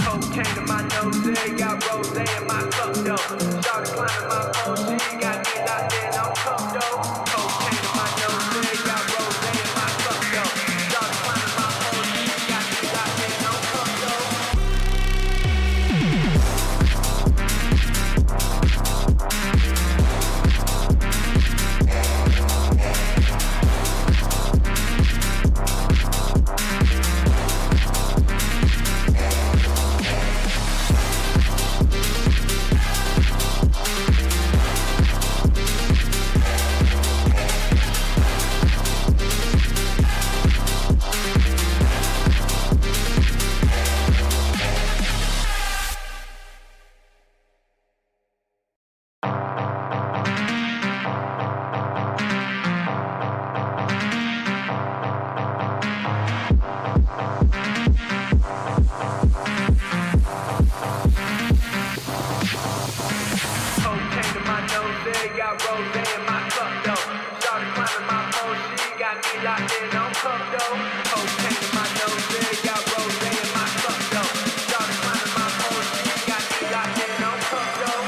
Cocaine in my nose, got rose in my cup though. Started climbing my pole, she got me locked in on cup though. Cocaine in my nose, got rose in my cup though. Started climbing my pole, she got me locked in on cup though.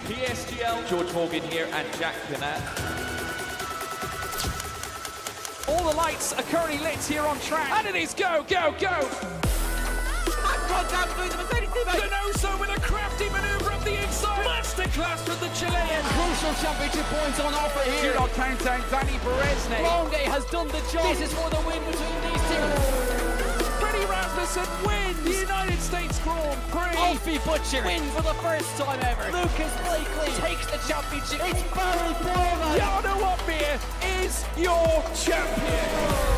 PSGL, George Morgan here and Jack Canat. All the lights are currently lit here on track, and it is go, go, go! Donoso with a crafty manoeuvre up the inside. Masterclass from the Chilean. Crucial championship points on offer here. Shootout countdown, Danny Berezne. Longe has done the job. This is for the win between these two. Freddie Rasmussen wins the United States Grand Prix. Alfie Butcher win for the first time ever. Lucas Blakely takes the championship. It's Barry Borman. Jarno Opmeer is your champion.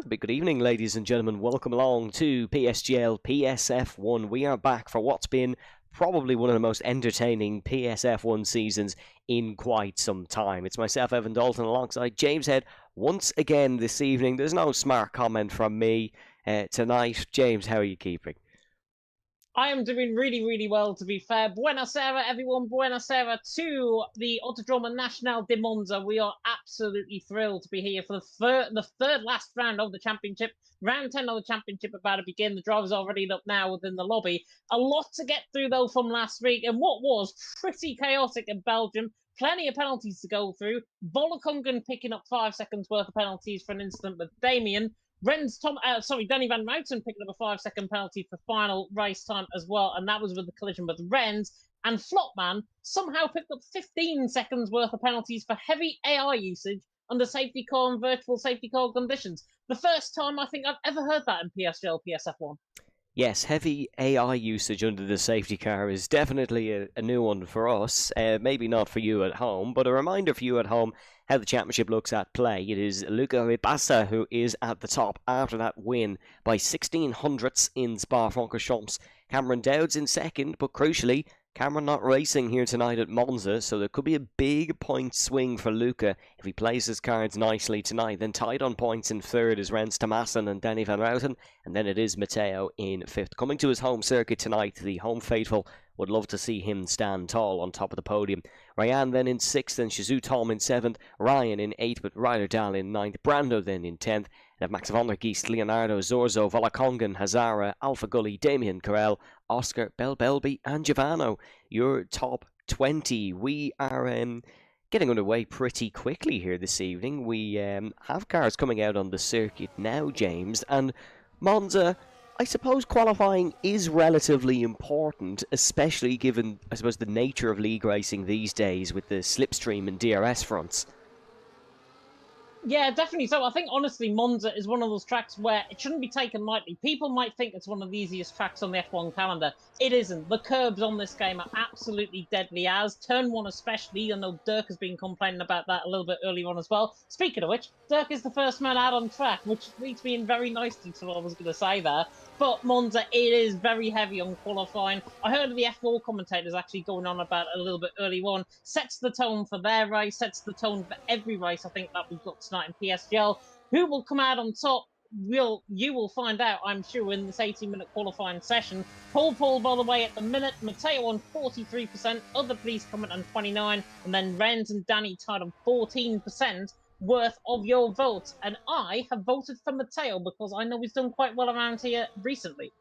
big good evening, ladies and gentlemen. Welcome along to PSGL PSF1. We are back for what's been probably one of the most entertaining PSF1 seasons in quite some time. It's myself, Evan Dalton, alongside James Head once again this evening. There's no smart comment from me tonight. James, how are you keeping? I am doing really, really well, to be fair. Buonasera, everyone. Buonasera to the Autodromo Nacional de Monza. We are absolutely thrilled to be here for the third last round of the championship. Round 10 of the championship about to begin. The drivers are already up now within the lobby. A lot to get through, though, from last week, and what was pretty chaotic in Belgium. Plenty of penalties to go through. Volkongen picking up 5 seconds worth of penalties for an incident with Damien. Danny Van Mouten picking up a 5-second penalty for final race time as well, and that was with the collision with Renz. And Flopman somehow picked up 15 seconds worth of penalties for heavy AI usage under safety car and virtual safety car conditions. The first time I think I've ever heard that in PSGL PSF1. Yes, heavy AI usage under the safety car is definitely a new one for us. Maybe not for you at home, but a reminder for you at home how the championship looks at play. It is Luca Ribasa who is at the top after that win by 16 hundredths in Spa-Francorchamps. Cameron Dowd's in second, but crucially, Cameron not racing here tonight at Monza, so there could be a big point swing for Luca if he plays his cards nicely tonight. Then tied on points in third is Rens Thomassen and Danny Van Routen, and then it is Matteo in fifth. Coming to his home circuit tonight, the home faithful would love to see him stand tall on top of the podium. Ryan then in sixth, and Shizu Tom in seventh, Ryan in eighth, but Ryder Dahl in ninth, Brando then in 10th, and Max van der Geest, Leonardo Zorzo, Volkongen, Hazara, Alpha Gully, Damien Carell, Oscar, Belbelby, and Giovanno. Your top 20. We are getting underway pretty quickly here this evening. We have cars coming out on the circuit now, James, and Monza, I suppose qualifying is relatively important, especially given, I suppose, the nature of league racing these days with the slipstream and DRS fronts. Yeah, definitely. So I think, honestly, Monza is one of those tracks where it shouldn't be taken lightly. People might think it's one of the easiest tracks on the F1 calendar. It isn't. The curbs on this game are absolutely deadly as. Turn 1 especially. I know Dirk has been complaining about that a little bit earlier on as well. Speaking of which, Dirk is the first man out on track, which leads me in very nicely to what I was going to say there. But Monza, it is very heavy on qualifying. I heard the F4 commentators actually going on about it a little bit early on. Sets the tone for their race, sets the tone for every race, I think, that we've got tonight in PSGL. Who will come out on top? You will find out, I'm sure, in this 18-minute qualifying session. Paul, by the way, at the minute. Matteo on 43%. Other police coming on 29%. And then Renz and Danny tied on 14%. Worth of your vote, and I have voted for Matteo because I know he's done quite well around here recently.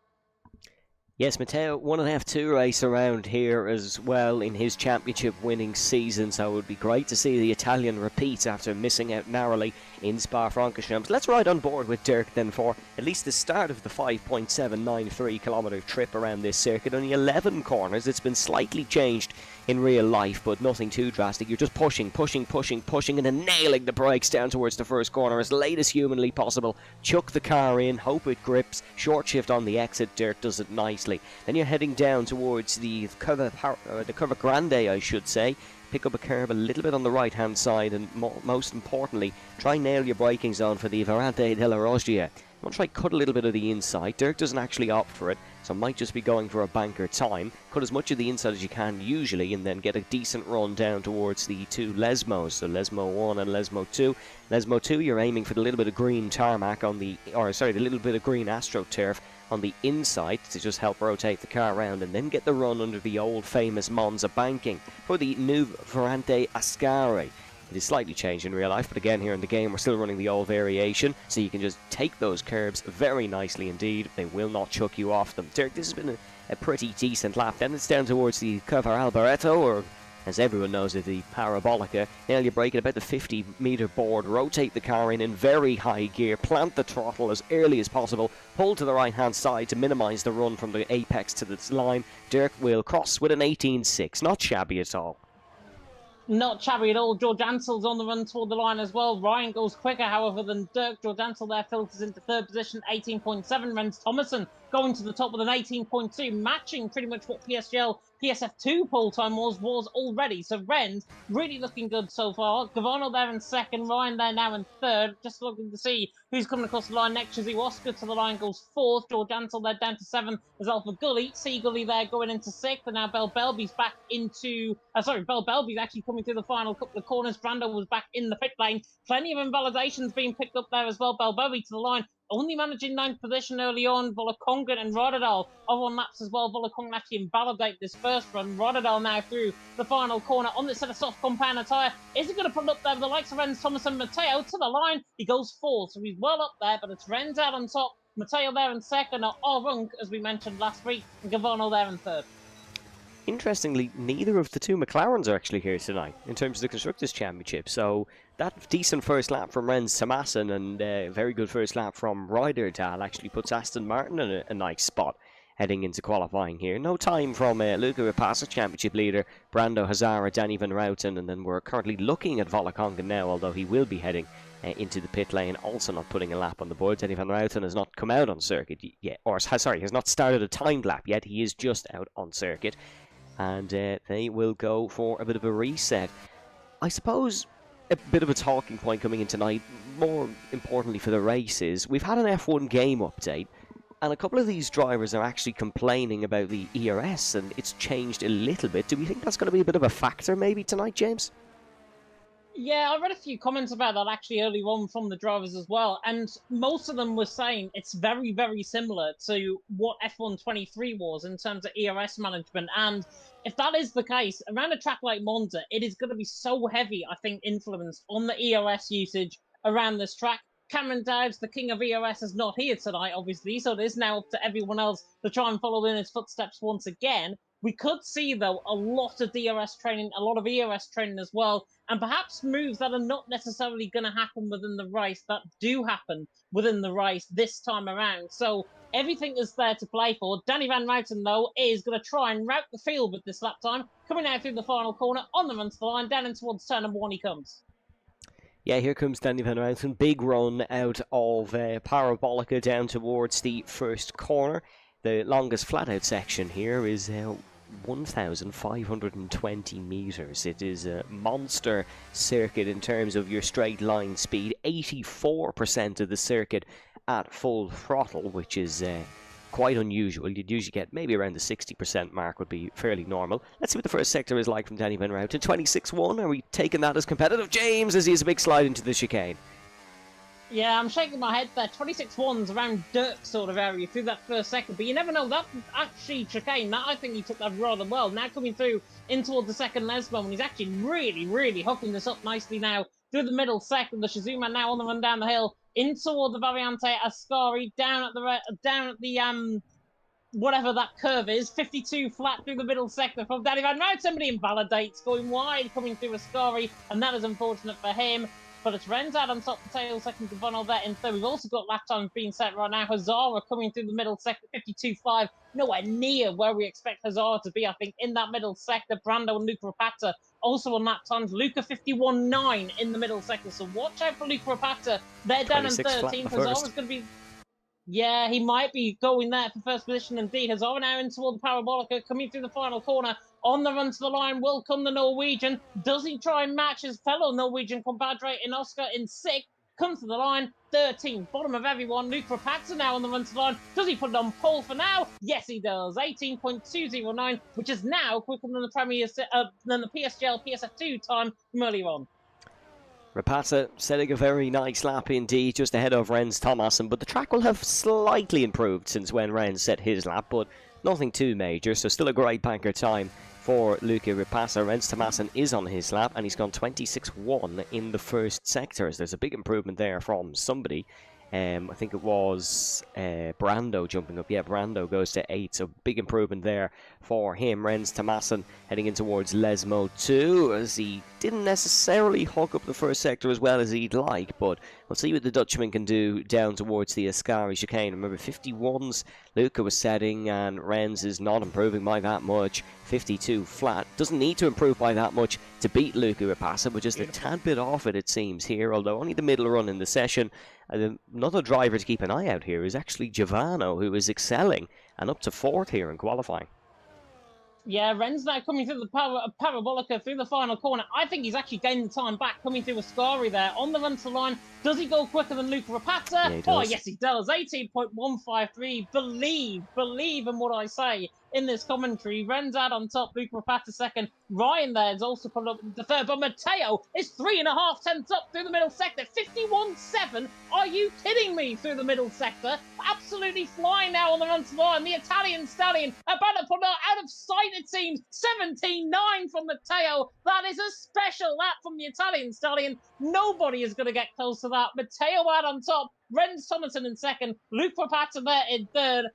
Yes, Matteo won an F2 race around here as well in his championship winning season, so it would be great to see the Italian repeat after missing out narrowly in Spa-Francorchamps. Let's ride on board with Dirk then for at least the start of the 5.793 kilometre trip around this circuit. Only 11 corners. It's been slightly changed in real life, but nothing too drastic. You're just pushing, and then nailing the brakes down towards the first corner as late as humanly possible. Chuck the car in, hope it grips, short shift on the exit. Dirk does it nicely. Then you're heading down towards the Curva Grande, I should say. Pick up a curve a little bit on the right hand side, and most importantly, try and nail your braking zone for the Varante della Roggia. I'm going to try cut a little bit of the inside. Dirk doesn't actually opt for it, so might just be going for a banker time. Cut as much of the inside as you can usually, and then get a decent run down towards the two Lesmos. So Lesmo 1 and Lesmo 2. Lesmo 2, you're aiming for the little bit of green tarmac on the little bit of green AstroTurf on the inside to just help rotate the car around, and then get the run under the old famous Monza banking for the new Varante Ascari. It is slightly changed in real life, but again here in the game we're still running the old variation, so you can just take those curbs very nicely indeed. They will not chuck you off them. Dirk, this has been a pretty decent lap. Then it's down towards the Curva Alboreto, or as everyone knows it, the Parabolica. Nail your brake at about the 50-metre board, rotate the car in very high gear, plant the throttle as early as possible, pull to the right hand side to minimise the run from the apex to the line. Dirk will cross with an 18.6, not shabby at all. Not shabby at all. George Ansell's on the run toward the line as well. Ryan goes quicker, however, than Dirk. George Ansell there filters into third position, 18.7. Rens Thomassen going to the top with an 18.2, matching pretty much what PSGL PSF2 pole time was already. So Rennes really looking good so far. Gavarno there in second, Ryan there now in third. Just looking to see who's coming across the line next. Shazzy Oscar to the line goes fourth. George Ansel there down to seventh. There's Alpha Gully. C Gully there going into sixth. And now Bell Belby's back into... Bell Belby's actually coming through the final couple of corners. Brando was back in the pit lane. Plenty of invalidations being picked up there as well. Bell Belby to the line. Only managing ninth position early on. Volakongan and Rotterdam are on laps as well. Volakongan actually invalidate this first run. Rotterdam now through the final corner on this set of soft compound tyre. Is he going to put it up there with the likes of Rennes, Thomas and Matteo to the line? He goes fourth, so he's well up there, but it's Rennes out on top. Matteo there in second, or Orunk, as we mentioned last week, and Gavarno there in third. Interestingly, neither of the two McLarens are actually here tonight in terms of the Constructors' Championship. So that decent first lap from Rennes Thomassen and a very good first lap from Ryderdahl actually puts Aston Martin in a nice spot heading into qualifying here. No time from Luca Rapasa, Championship leader, Brando Hazara, Danny Van Routen, and then we're currently looking at Volakongan now, although he will be heading into the pit lane, also not putting a lap on the board. Danny Van Routen has not come out on circuit yet, or sorry, has not started a timed lap yet. He is just out on circuit. And they will go for a bit of a reset. I suppose a bit of a talking point coming in tonight, more importantly for the races, we've had an F1 game update, and a couple of these drivers are actually complaining about the ERS, and it's changed a little bit. Do we think that's going to be a bit of a factor maybe tonight, James? Yeah, I read a few comments about that actually early on from the drivers as well, and most of them were saying it's very, very similar to what F1 23 was in terms of ERS management. And if that is the case, around a track like Monza, it is going to be so heavy, I think, influence on the ERS usage around this track. Cameron Dowds, the king of ERS, is not here tonight, obviously, so it is now up to everyone else to try and follow in his footsteps once again. We could see, though, a lot of DRS training, a lot of ERS training as well, and perhaps moves that are not necessarily going to happen within the race that do happen within the race this time around. So everything is there to play for. Danny Van Routen, though, is going to try and route the field with this lap time, coming out through the final corner, on the run to the line, down in towards turn number one he comes. Yeah, here comes Danny Van Routen. Big run out of Parabolica down towards the first corner. The longest flat-out section here is 1,520 metres. It is a monster circuit in terms of your straight line speed. 84% of the circuit at full throttle, which is quite unusual. You'd usually get maybe around the 60% mark would be fairly normal. Let's see what the first sector is like from Danny Van Routen. 26-1, are we taking that as competitive? James, as he has a big slide into the chicane. Yeah, I'm shaking my head there. 26-1's around dirt sort of area through that first sector, but you never know. That actually chicane, that I think he took that rather well. Now coming through in towards the second Lesbo, and he's actually really hooking this up nicely now through the middle sector. The Shizuma now on the run down the hill in toward the Variante Ascari, down at the whatever that curve is, 52 flat through the middle sector from Danny Van Routen. Somebody invalidates, going wide, coming through Ascari, and that is unfortunate for him. But it's Rennes out on top, the tail second, Gavarno there in third. We've also got lap times being set right now. Hazara coming through the middle sector, 52.5. Nowhere near where we expect Hazara to be, I think, in that middle sector. Brando and Luca Rapata also on lap times. Luca 51.9 in the middle sector. So watch out for Luca Rapata. They're down in 13th. Hazara's going to be... Yeah, he might be going there for first position indeed. Hazara now in toward the Parabolica, coming through the final corner. On the run to the line will come the Norwegian. Does he try and match his fellow Norwegian compadre in Oscar in sixth? Comes to the line, 13th, bottom of everyone. Luke Rapazza now on the run to the line. Does he put it on pole for now? Yes, he does. 18.209, which is now quicker than the PSGL PSF2 time from earlier on. Rapata setting a very nice lap indeed, just ahead of Rennes Thomassen, but the track will have slightly improved since when Rennes set his lap, but nothing too major, so still a great banker time for Luca Rapasa. Rennes Thomassen is on his lap, and he's gone 26-1 in the first sectors. There's a big improvement there from somebody. I think it was Brando jumping up. Yeah, Brando goes to 8, so big improvement there for him. Rennes Thomassen heading in towards Lesmo 2, as he didn't necessarily hook up the first sector as well as he'd like, but we'll see what the Dutchman can do down towards the Ascari chicane. Remember, 51s Luca was setting, and Rennes is not improving by that much. 52 flat. Doesn't need to improve by that much to beat Luca Rapasa, but just a tad bit off it seems here, although only the middle run in the session. Another driver to keep an eye out here is actually Giovanno, who is excelling and up to 4th here in qualifying. Yeah, Ren's now coming through the parabolica through the final corner. I think he's actually gained the time back coming through Ascari there on the run to line. Does he go quicker than Luca Rapata? Yeah, he Oh, does. yes, he does. 18.153. Believe in what I say in this commentary. Ren's out on top, Luca Rapata second. Ryan there is also put up the third, but Matteo is 3.5 tenths up through the middle sector. 51.7. Are you kidding me? Through the middle sector. Absolutely flying now on the run to line. The Italian stallion about to put out of sight, it seems. 17.9 from Matteo. That is a special lap from the Italian stallion. Nobody is going to get close to that. Matteo out on top. Ren Somerton in second. Luke Rapata there in third.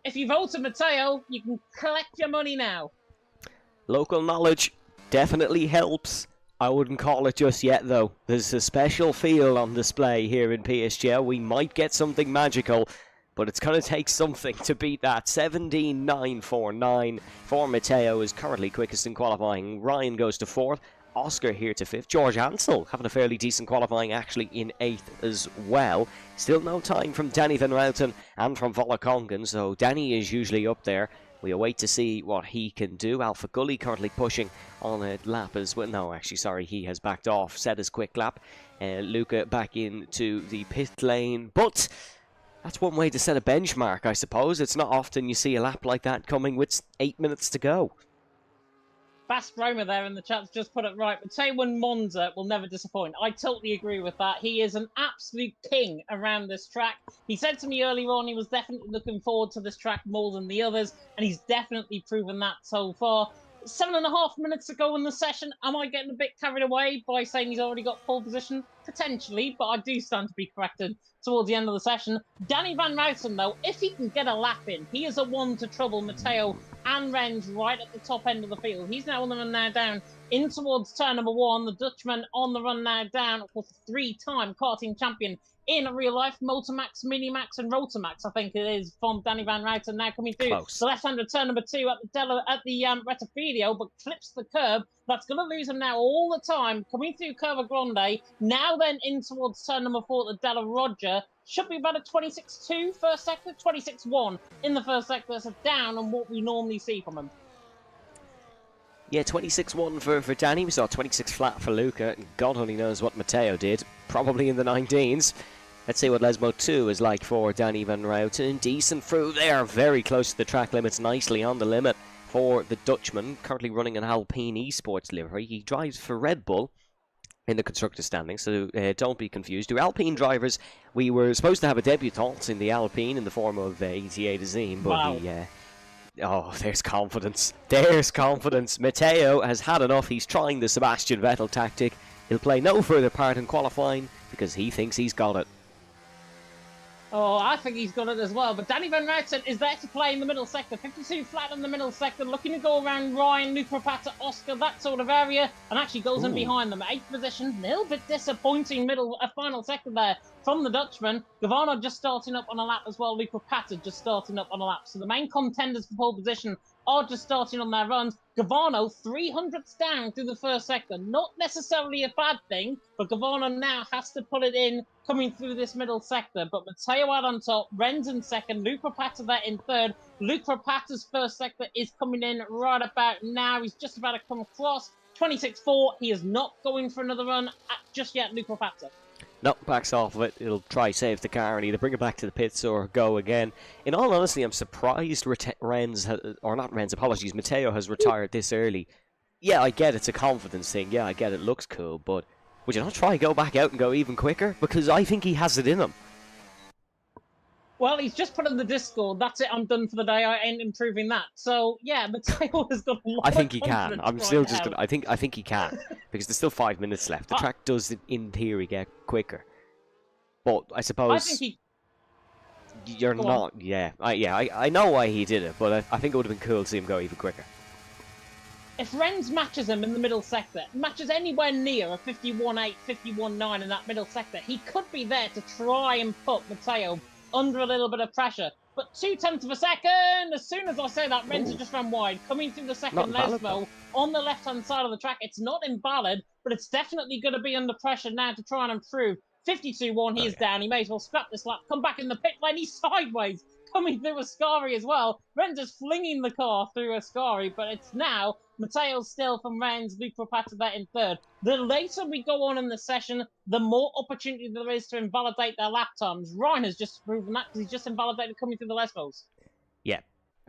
If you voted Matteo, you can collect your money now. Local knowledge definitely helps. I wouldn't call it just yet, though. There's a special feel on display here in PSGL. We might get something magical, but it's going to take something to beat that. 17.949 for Matteo is currently quickest in qualifying. Ryan goes to 4th. Oscar here to 5th. George Ansell having a fairly decent qualifying, actually in 8th as well. Still no time from Danny Van Routen and from Volakongen, so Danny is usually up there. We await to see what he can do. Alpha Gully currently pushing on a lap as well. No, actually, sorry, he has backed off, set his quick lap. Luca back into the pit lane, but that's one way to set a benchmark, I suppose. It's not often you see a lap like that coming with 8 minutes to go. Fast Roma there in the chat's just put it right. Matteo and Monza will never disappoint. I totally agree with that. He is an absolute king around this track. He said to me earlier on he was definitely looking forward to this track more than the others, and he's definitely proven that so far. 7.5 minutes to go in the session. Am I getting a bit carried away by saying he's already got pole position? Potentially, but I do stand to be corrected towards the end of the session. Danny Van Routen, though, if he can get a lap in, he is a one to trouble Matteo and Ren's right at the top end of the field. He's now on the run now down in towards turn number 1. The Dutchman on the run now down, of course, 3-time karting champion in real life. Motormax, Minimax, and Rotomax, I think it is, from Danny Van Routen now coming through. Close. The left-hander turn number 2 at the Retafidio, but clips the curb. That's going to lose him now all the time. Coming through Curva Grande. Now then in towards turn number 4 at the Della Roger. Should be about a 26.2 first sector, 26.1 in the first sector. So down on what we normally see from him. Yeah, 26.1 for Danny. We saw 26 flat for Luca. God only knows what Matteo did. Probably in the 19s. Let's see what Lesmo 2 is like for Danny Van Routen. Decent through there. Very close to the track limits. Nicely on the limit for the Dutchman. Currently running an Alpine Esports livery. He drives for Red Bull in the constructor standing, so don't be confused. To Alpine drivers, we were supposed to have a debutant in the Alpine in the form of ETA Dazim, but wow. Oh, there's confidence. There's confidence. Matteo has had enough. He's trying the Sebastian Vettel tactic. He'll play no further part in qualifying because he thinks he's got it. Oh, I think he's got it as well. But Danny Van Routen is there to play in the middle sector. 52 flat in the middle sector, looking to go around Ryan, Luca Rapata, Oscar, that sort of area, and actually goes in behind them. 8th position, a little bit disappointing final sector there from the Dutchman. Gavano just starting up on a lap as well. Luca Rapata just starting up on a lap. So the main contenders for pole position are just starting on their runs. Gavano, 300ths down through the first sector. Not necessarily a bad thing, but Gavano now has to put it in coming through this middle sector. But Matteo out on top, Ren's in second, Luke Rapata there in third. Luke Rapata's first sector is coming in right about now. He's just about to come across. 26.4. He is not going for another run just yet, Luke Rapata. No, backs off of it. It'll try save the car and either bring it back to the pits or go again. In all honesty, I'm surprised Matteo has retired this early. Yeah, I get it's a confidence thing. Yeah, I get it looks cool, but would you not try go back out and go even quicker? Because I think he has it in him. Well, he's just put in the Discord. That's it. I'm done for the day. I ain't improving that. So yeah, Matteo has got a lot. I think he of can. I'm still just gonna. I think he can because there's still 5 minutes left. The track does, in theory, get quicker. But I suppose I think he. You're Go not. On. Yeah. I know why he did it, but I think it would have been cool to see him go even quicker. If Renz matches him in the middle sector, matches anywhere near a 51.8, 51.9 in that middle sector, he could be there to try and put Matteo under a little bit of pressure. But 0.2 of a second, as soon as I say that, Renz has just ran wide. Coming through the second Lesmo on the left-hand side of the track. It's not invalid, but it's definitely going to be under pressure now to try and improve. 52.1, he is down. He may as well scrap this lap, come back in the pit lane. He's sideways, coming through Ascari as well. Renz is flinging the car through Ascari, but it's now Matteo still from Renz, Luke Rapata in third. The later we go on in the session, the more opportunity there is to invalidate their lap times. Ryan has just proven that because he's just invalidated coming through the Lesbos. Yeah,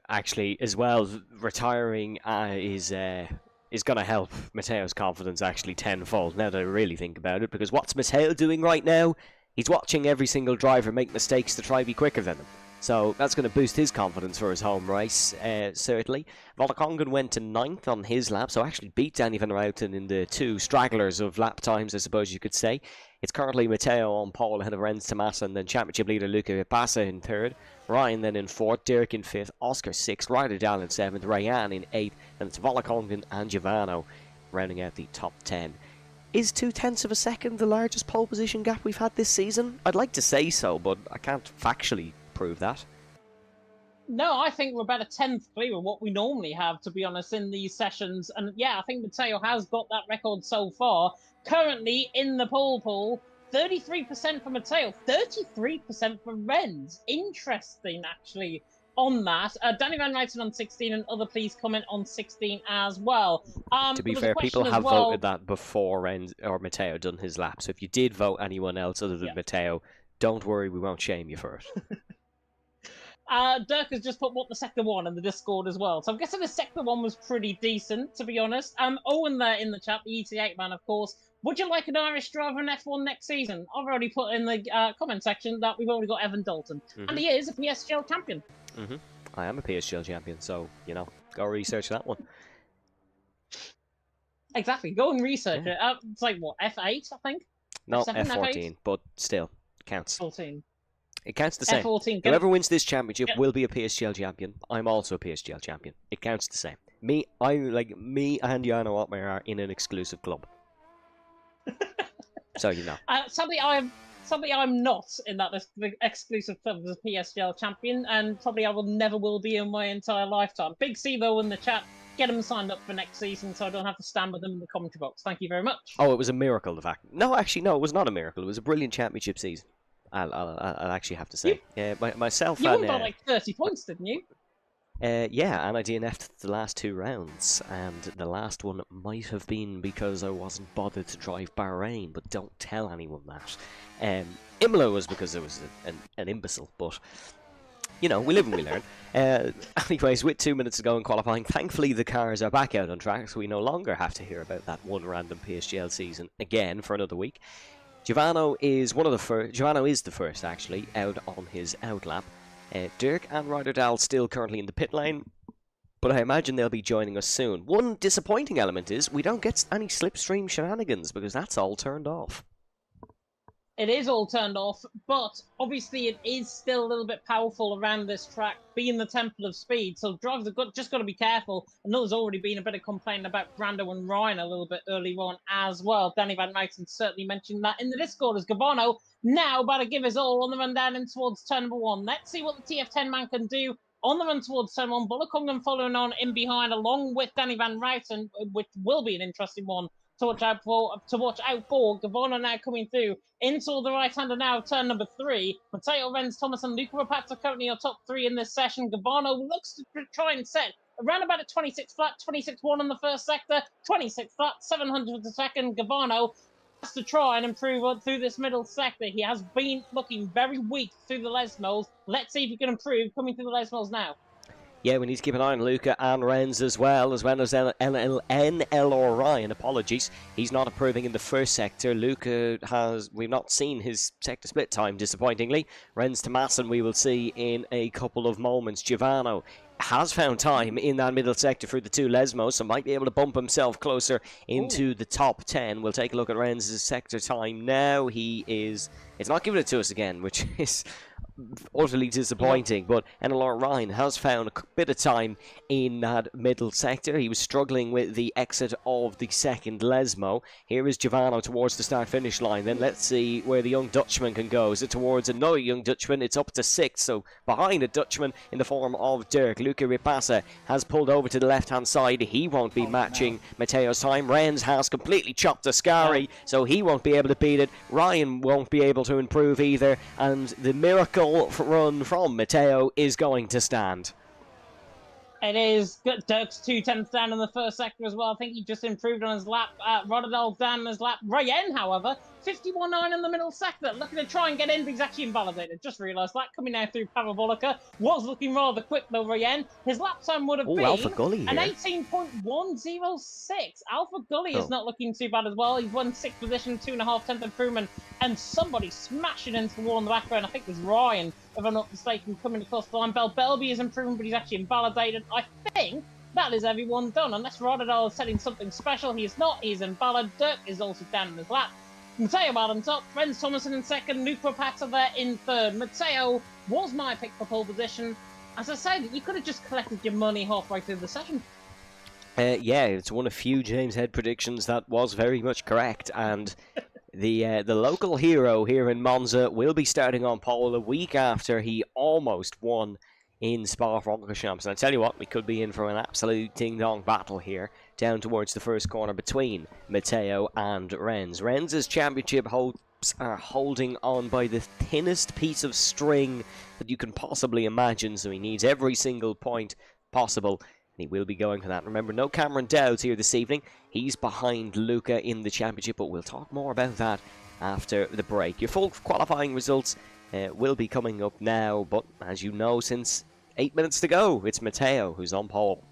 actually, as well, retiring is going to help Matteo's confidence actually tenfold, now that I really think about it, because what's Matteo doing right now? He's watching every single driver make mistakes to try to be quicker than them. So that's going to boost his confidence for his home race, certainly. Volakongan went to 9th on his lap, so actually beat Danny Van Ruiten in the 2 stragglers of lap times, I suppose you could say. It's currently Matteo on pole ahead of Renz Tomasa, and then championship leader Luca Passa in 3rd. Ryan then in 4th, Dirk in 5th, Oscar 6th, Ryder Dahl in 7th, Rayan in 8th, and it's Volakongan and Giovanni rounding out the top 10. Is 0.2 of a second the largest pole position gap we've had this season? I'd like to say so, but I can't factually prove that. No, I think we're about a 10th clear of what we normally have, to be honest, in these sessions. And yeah, I think Matteo has got that record so far. Currently in the pole pool, 33% for Matteo, 33% for Renz. Interesting, actually, on that. Danny Van Ruiten on 16, and other please comment on 16 as well. To be fair, people have voted that before Renz or Matteo done his lap. So if you did vote anyone else other than Matteo, don't worry, we won't shame you for it. Dirk has just put what the sector 1 in the Discord as well. So I'm guessing the sector 1 was pretty decent, to be honest. Owen there in the chat, the ET8 man, of course. Would you like an Irish driver in F1 next season? I've already put in the comment section that we've already got Evan Dalton. And he is a PSGL champion. I am a PSGL champion, so, you know, go research that one. Exactly, go and research it. It's like, what, F8, I think? No, F7, F14, F8? but still, counts. 14. It counts the same. F14. Whoever wins this championship will be a PSGL champion. I'm also a PSGL champion. It counts the same. Me and Jano Ottmeyer are in an exclusive club. So you know. Sadly, I'm not in that exclusive club as a PSGL champion, and probably I will never will be in my entire lifetime. Big C though in the chat, get them signed up for next season so I don't have to stand with them in the commentary box. Thank you very much. Oh, it was a miracle, the fact. No, actually, no, it was not a miracle. It was a brilliant championship season. I'll actually have to say. Myself you and... won by like 30 points, didn't you? Yeah, and I DNF'd the last 2 rounds, and the last one might have been because I wasn't bothered to drive Bahrain, but don't tell anyone that. Imola was because I was an imbecile, but, you know, we live and we learn. Anyways, with 2 minutes to go in qualifying, thankfully the cars are back out on track, so we no longer have to hear about that one random PSGL season again for another week. Giovanni is the first, actually, out on his outlap. Dirk and Ryder Dahl still currently in the pit lane, but I imagine they'll be joining us soon. One disappointing element is we don't get any slipstream shenanigans, because that's all turned off. It is all turned off, but obviously it is still a little bit powerful around this track, being the Temple of Speed, so drivers have just got to be careful. I know there's already been a bit of complaining about Brando and Ryan a little bit earlier on as well. Danny Van Ruiten certainly mentioned that in the Discord as Gabano now about to give his all on the run down in towards turn number 1. Let's see what the TF10 man can do on the run towards turn 1. Volakongan following on in behind along with Danny Van Ruiten, which will be an interesting one to watch out for. Gavona now coming through into the right-hander now, turn number 3. Matteo Renz, Thomas and Luca Rapazza currently are top 3 in this session. Gavano looks to try and set around about a 26 flat, 26-1 in the first sector, 26 flat, 700 the second. Gavano has to try and improve through this middle sector. He has been looking very weak through the Les Mills. Let's see if he can improve coming through the Les Mills now. Yeah, we need to keep an eye on Luca and Renz as well as NL or Ryan, apologies. He's not improving in the first sector. Luca we've not seen his sector split time, disappointingly. Renz to Masson we will see in a couple of moments. Giovanni has found time in that middle sector through the 2 Lesmos, so might be able to bump himself closer into the top 10. We'll take a look at Renz's sector time now. It's not giving it to us again, which is utterly disappointing, but NLR Ryan has found a bit of time in that middle sector. He was struggling with the exit of the second Lesmo. Here is Giovanni towards the start-finish line. Then let's see where the young Dutchman can go. Is it towards another young Dutchman? It's up to 6th, so behind a Dutchman in the form of Dirk. Luca Ripasa has pulled over to the left-hand side. He won't be matching Matteo's time. Renz has completely chopped Ascari, so he won't be able to beat it. Ryan won't be able to improve either, and the miracle run from Matteo is going to stand. It is. Dirk's 2/10 down in the first sector as well. I think he just improved on his lap. Rotterdam down on his lap. Rayen, however, 51.9 in the middle sector. Looking to try and get in, but he's actually invalidated. Just realised that coming now through Parabolica. Was looking rather quick though, Rayen. His lap time would have been Alpha Gully an here. 18.106. Alpha Gully is not looking too bad as well. He's won 6th position, 2.5 improvement, and somebody smashing into the wall in the background. I think it was Ryan, if I'm not mistaken, coming across the line. Belby is improving, but he's actually invalidated. I think that is everyone done, unless Rotterdam is setting something special. He is not. He is invalid. Dirk is also down in his lap. Matteo out on top. Renz Thomason in second. Luke Rapata there in third. Matteo was my pick for pole position. As I said, you could have just collected your money halfway through the session. Yeah, it's one of few James Head predictions that was very much correct, and the local hero here in Monza will be starting on pole a week after he almost won in Spa-Francorchamps. And I tell you what, we could be in for an absolute ding-dong battle here down towards the first corner between Matteo and Renz. Renz's championship hopes are holding on by the thinnest piece of string that you can possibly imagine, so he needs every single point possible. He will be going for that. Remember, no Cameron Dowds here this evening. He's behind Luca in the championship, but we'll talk more about that after the break. Your full qualifying results will be coming up now, but as you know, since 8 minutes to go, it's Matteo who's on pole.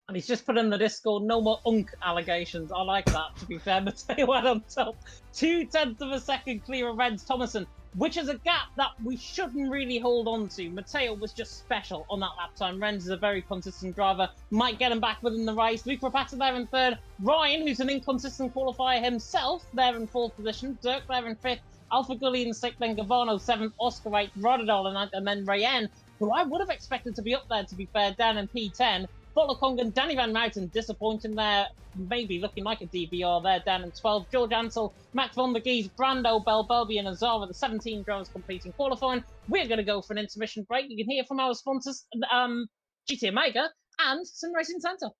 And he's just put in the Discord, no more unk allegations. I like that, to be fair. Matteo out on top. 0.2 of a second clear of Renz Thomason, which is a gap that we shouldn't really hold on to. Matteo was just special on that lap time. Renz is a very consistent driver. Might get him back within the race. Luke Rapata there in third. Ryan, who's an inconsistent qualifier himself, there in fourth position. Dirk there in fifth. Alpha Gully in sixth. Then Gavano 7th. Oscar 8th. Rotterdam in 9th. And then Rayen, who I would have expected to be up there, to be fair, down in P10. Botler Danny Van Mouten disappointing there, maybe looking like a DBR there, down in 12. George Ansel, Max von der Gies, Brando, Belby and Azara, the 17 drivers completing qualifying. We're going to go for an intermission break. You can hear from our sponsors, GT Omega and Sim Racing Centre.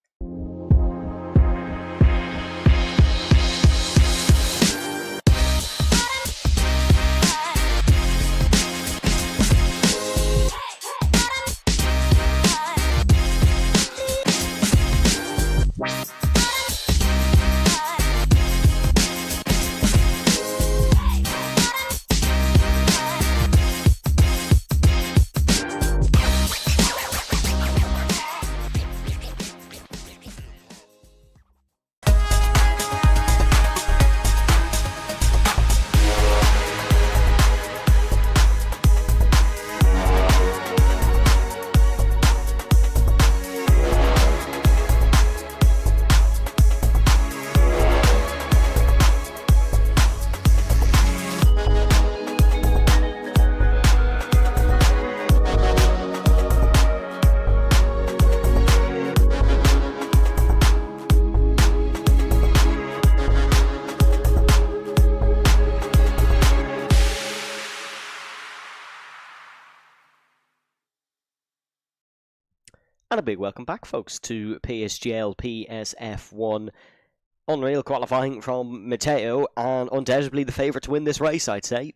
And a big welcome back, folks, to PSGL PSF1. Unreal qualifying from Matteo, and undoubtedly the favourite to win this race, I'd say.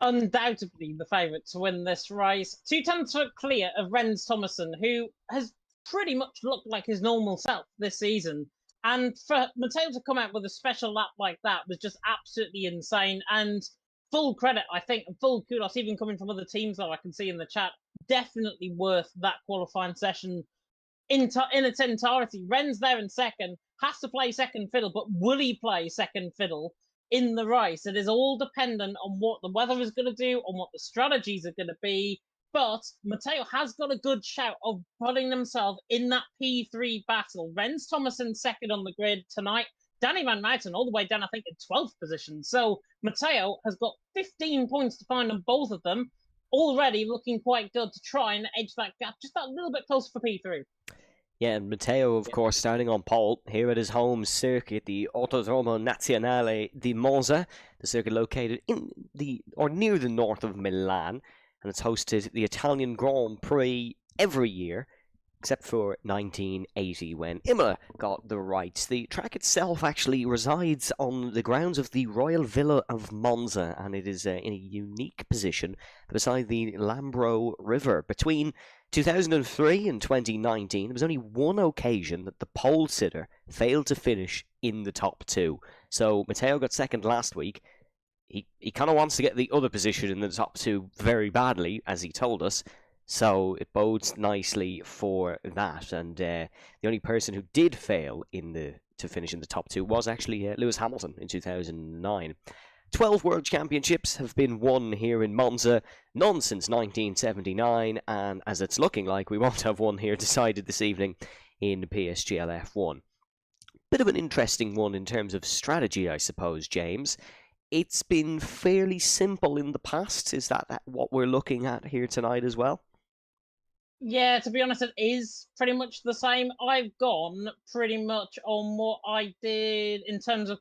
Undoubtedly the favourite to win this race. 0.2 clear of Renz Thomason, who has pretty much looked like his normal self this season. And for Matteo to come out with a special lap like that was just absolutely insane. And full credit, I think, and full kudos, even coming from other teams that I can see in the chat, definitely worth that qualifying session in its entirety. Renz there in second, has to play second fiddle, but will he play second fiddle in the race? It is all dependent on what the weather is going to do, on what the strategies are going to be. But Matteo has got a good shout of putting himself in that P3 battle. Renz Thomason second on the grid tonight. Danny Van Mouten all the way down, I think, in 12th position. So Matteo has got 15 points to find on both of them. Already looking quite good to try and edge that gap just that little bit closer for P3. Yeah, and Matteo, of course, starting on pole here at his home circuit, the Autodromo Nazionale di Monza, the circuit located in the or near the north of Milan. and it's hosted the Italian Grand Prix every year, except for 1980 when Imola got the rights. The track itself actually resides on the grounds of the Royal Villa of Monza, and it is in a unique position beside the Lambro River. Between 2003 and 2019, there was only one occasion that the pole sitter failed to finish in the top two. So Matteo got second last week. He kind of wants to get the other position in the top two very badly, as he told us. So it bodes nicely for that. And the only person who did fail to finish in the top two was actually Lewis Hamilton in 2009. 12 World Championships have been won here in Monza, none since 1979, and as it's looking like, we won't have one here decided this evening in PSGL F1. Bit of an interesting one in terms of strategy, I suppose, James. It's been fairly simple in the past. Is that what we're looking at here tonight as well? Yeah, to be honest, it is pretty much the same. I've gone pretty much on what I did in terms of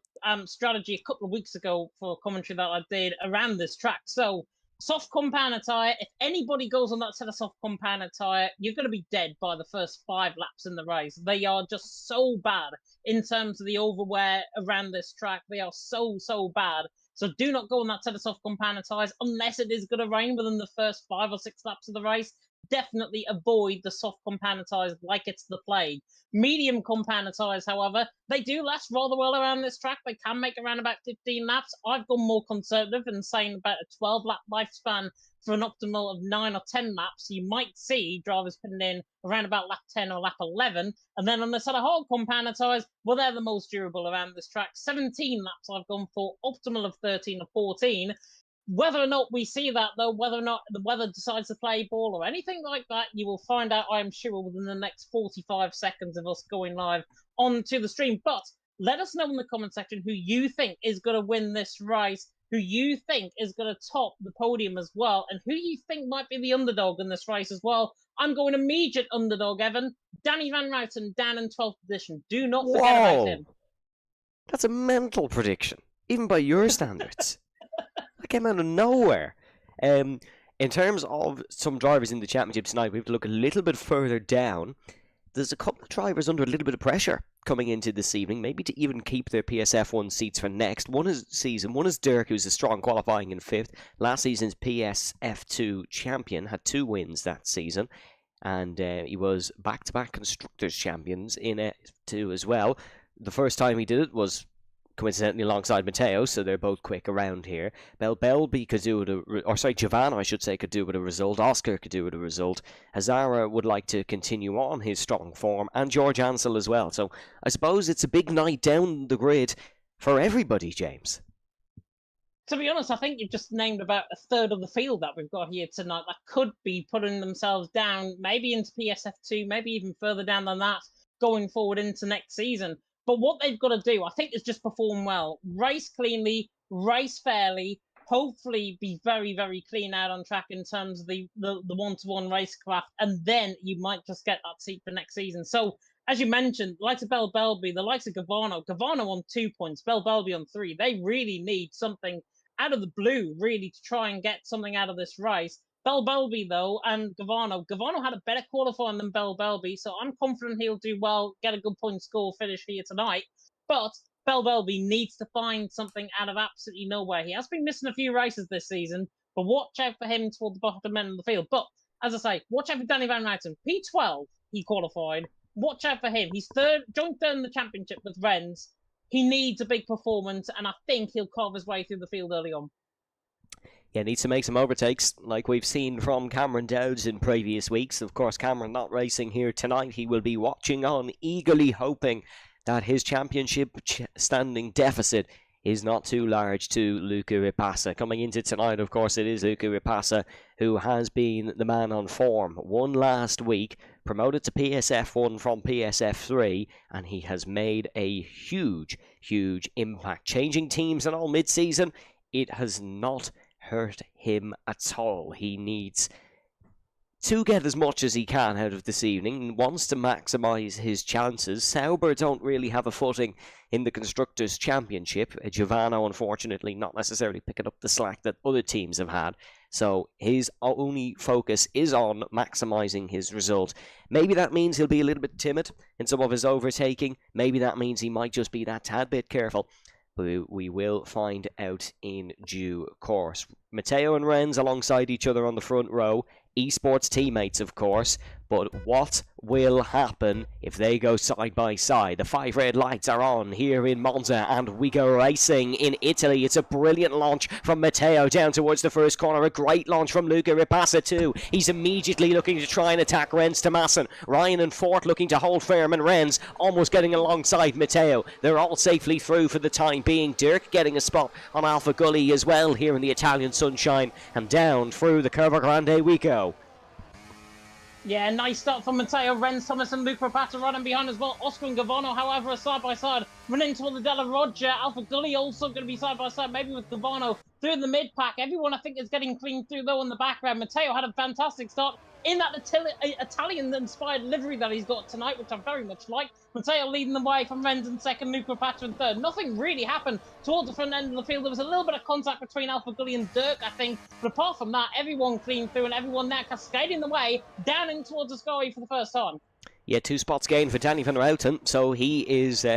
strategy a couple of weeks ago for a commentary that I did around this track. So, soft compound tyre, if anybody goes on that set of soft compound tyre, you're going to be dead by the first 5 laps in the race. They are just so bad in terms of the overwear around this track. They are so bad. So do not go on that set of soft compound tyres unless it is going to rain within the first 5 or 6 laps of the race. Definitely avoid the soft compound tyres like it's the plague. Medium compound tyres, however, they do last rather well around this track. They can make around about 15 laps. I've gone more conservative and saying about a 12-lap lifespan for an optimal of 9 or 10 laps. You might see drivers putting in around about lap 10 or lap 11. And then on the set of hard compound tyres, well, they're the most durable around this track. 17 laps I've gone for, optimal of 13 or 14. Whether or not we see that, though, whether or not the weather decides to play ball or anything like that, you will find out, I am sure, within the next 45 seconds of us going live onto the stream. But let us know in the comment section who you think is going to win this race, who you think is going to top the podium as well, and who you think might be the underdog in this race as well. I'm going immediate underdog, Evan. Danny Van Ruiten down in 12th position. Do not forget about him. That's a mental prediction, even by your standards. That came out of nowhere. In terms of some drivers in the championship tonight, we have to look a little bit further down. There's a couple of drivers under a little bit of pressure coming into this evening, maybe to even keep their PSF1 seats for next. One is Dirk, who's a strong qualifying in 5th. Last season's PSF2 champion, had 2 wins that season, and he was back-to-back Constructors champions in F2 as well. The first time he did it was coincidentally alongside Matteo, so they're both quick around here. Belbelby could do it, Giovanna, I should say, could do with a result. Oscar could do with a result. Hazara would like to continue on his strong form, and George Ansel as well. So I suppose it's a big night down the grid for everybody, James. To be honest, I think you've just named about a third of the field that we've got here tonight that could be putting themselves down, maybe into PSF2, maybe even further down than that, going forward into next season. But what they've got to do, I think, is just perform well. Race cleanly, race fairly, hopefully be very, very clean out on track in terms of the one-to-one racecraft, and then you might just get that seat for next season. So, as you mentioned, the likes of Belbelby, the likes of Gavano on 2 points, Belbelby on 3, they really need something out of the blue, really, to try and get something out of this race. Belbelby, though, and Gavano had a better qualifying than Belbelby, so I'm confident he'll do well, get a good point score finish here tonight. But Belbelby needs to find something out of absolutely nowhere. He has been missing a few races this season, but watch out for him toward the bottom end of the field. But, as I say, watch out for Danny Van Ruiten. P12, he qualified. Watch out for him. He's joint third in the championship with Rennes. He needs a big performance, and I think he'll carve his way through the field early on. Yeah, needs to make some overtakes, like we've seen from Cameron Dowds in previous weeks. Of course, Cameron not racing here tonight. He will be watching on, eagerly hoping that his championship standing deficit is not too large to Luca Ripassa. Coming into tonight, of course, it is Luca Ripassa who has been the man on form. Won last week, promoted to PSF1 from PSF3, and he has made a huge, huge impact. Changing teams and all mid-season, it has not hurt him at all. He needs to get as much as he can out of this evening and wants to maximise his chances. Sauber don't really have a footing in the Constructors' Championship. Giovanna, unfortunately, not necessarily picking up the slack that other teams have had. So his only focus is on maximising his result. Maybe that means he'll be a little bit timid in some of his overtaking. Maybe that means he might just be that tad bit careful. But we will find out in due course. Matteo and Renz alongside each other on the front row. Esports teammates, of course. But what will happen if they go side by side? The 5 red lights are on here in Monza, and we go racing in Italy. It's a brilliant launch from Matteo down towards the first corner. A great launch from Luca Ripasa too. He's immediately looking to try and attack Renz Tomasson. Ryan and Fort looking to hold firm, and Renz almost getting alongside Matteo. They're all safely through for the time being. Dirk getting a spot on Alpha Gully as well here in the Italian sunshine, and down through the Curva Grande we go. Yeah, nice start from Matteo, Renz, Thomas and Luke Rapata running behind as well. Oscar and Gavano, however, are side by side. Running toward the Della Roger. Alpha Gully also going to be side by side, maybe with Gavano through the mid pack. Everyone, I think, is getting clean through, though, in the background. Matteo had a fantastic start in that Italian-inspired livery that he's got tonight, which I very much like. Matteo leading the way from Renz in second, Luke Rapata in third. Nothing really happened towards the front end of the field. There was a little bit of contact between Alpha Gully and Dirk, I think. But apart from that, everyone clean through, and everyone now cascading the way down in towards the sky for the first time. Yeah, 2 spots gained for Danny van Routen, so he is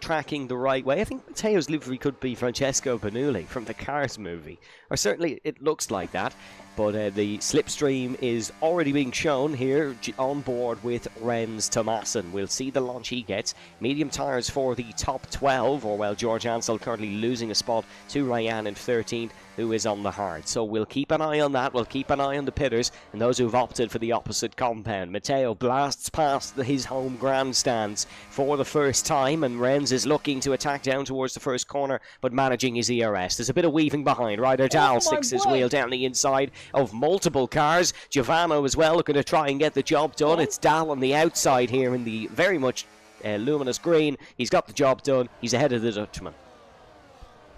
tracking the right way. I think Matteo's livery could be Francesco Bernoulli from the Cars movie, or certainly it looks like that. But the slipstream is already being shown here on board with Renz Tomasson. We'll see the launch he gets. Medium tyres for the top 12, or well, George Ansel currently losing a spot to Ryan in 13th, who is on the hard. So we'll keep an eye on that. We'll keep an eye on the pitters and those who've opted for the opposite compound. Matteo blasts past his home grandstands for the first time, and Renz is looking to attack down towards the first corner, but managing his ERS. There's a bit of weaving behind. Ryder Dahl sticks his wheel down the inside of multiple cars. Giovanno as well looking to try and get the job done. It's Dahl on the outside here in the very much luminous green. He's got the job done. He's ahead of the Dutchman.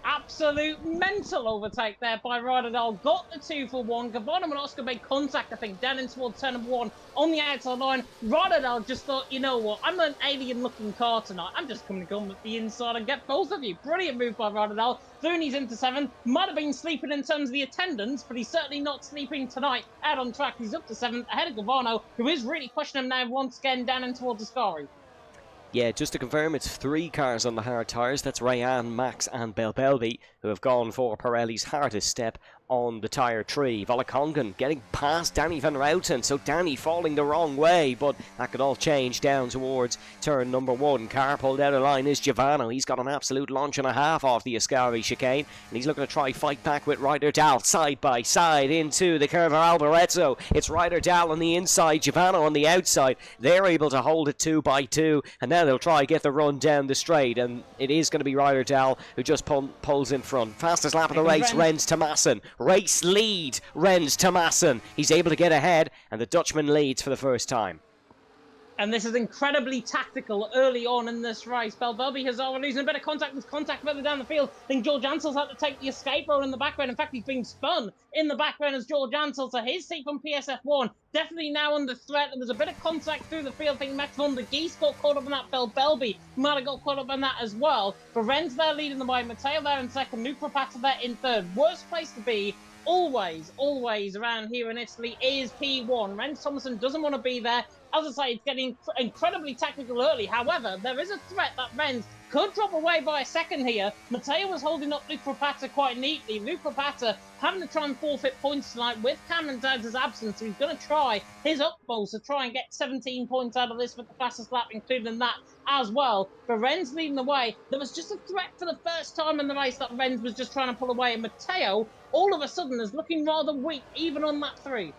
Absolute mental overtake there by Ryder Dahl. Got the 2 for 1. Gavano and Oscar made contact, I think, down in towards turn number 1 on the outside line. Ryder Dahl just thought, you know what, I'm an alien-looking car tonight. I'm just going to come with the inside and get both of you. Brilliant move by Ryder Dahl. Throonies into 7th. Might have been sleeping in terms of the attendance, but he's certainly not sleeping tonight. Out on track, he's up to 7th, ahead of Gavano, who is really pushing him now once again down in towards the Ascari. Yeah, just to confirm, it's 3 cars on the hard tyres. That's Ryan, Max and Belbelby, who have gone for Pirelli's hardest step on the tyre tree. Volakongan getting past Danny van Routen, so Danny falling the wrong way, but that could all change down towards turn number 1. Car pulled out of line is Giovanno. He's got an absolute launch and a half off the Ascari chicane, and he's looking to try fight back with Ryder Dahl side by side into the Curva Alboreto. It's Ryder Dahl on the inside, Giovanno on the outside. They're able to hold it 2 by 2, and now they'll try get the run down the straight, and it is going to be Ryder Dahl who just pulls in front. Fastest lap of the race, Renz Tomasson. Race lead, Renz Tomasson. He's able to get ahead, and the Dutchman leads for the first time. And this is incredibly tactical early on in this race. Belbelby has already losing a bit of contact further down the field. I think George Ansel's had to take the escape road in the background. In fact, he's being spun in the background as George Ansel. So his seat from PSF1 definitely now under threat. And there's a bit of contact through the field. I think Max von der Geest got caught up in that. Belbelby might have got caught up in that as well. But Renz there leading the way. Matteo there in second. Luke Rapata there in third. Worst place to be. Always around here in Italy is P1. Renz Tomasson doesn't want to be there. As I say, it's getting incredibly tactical early. However, there is a threat that Renz could drop away by a second here. Matteo was holding up Luke Rapata quite neatly. Luke Rapata having to try and forfeit points tonight with Cameron Dowds' absence. He's going to try his utmost to try and get 17 points out of this with the fastest lap, including that as well. But Renz leading the way. There was just a threat for the first time in the race that Renz was just trying to pull away. And Matteo, all of a sudden, is looking rather weak, even on lap 3.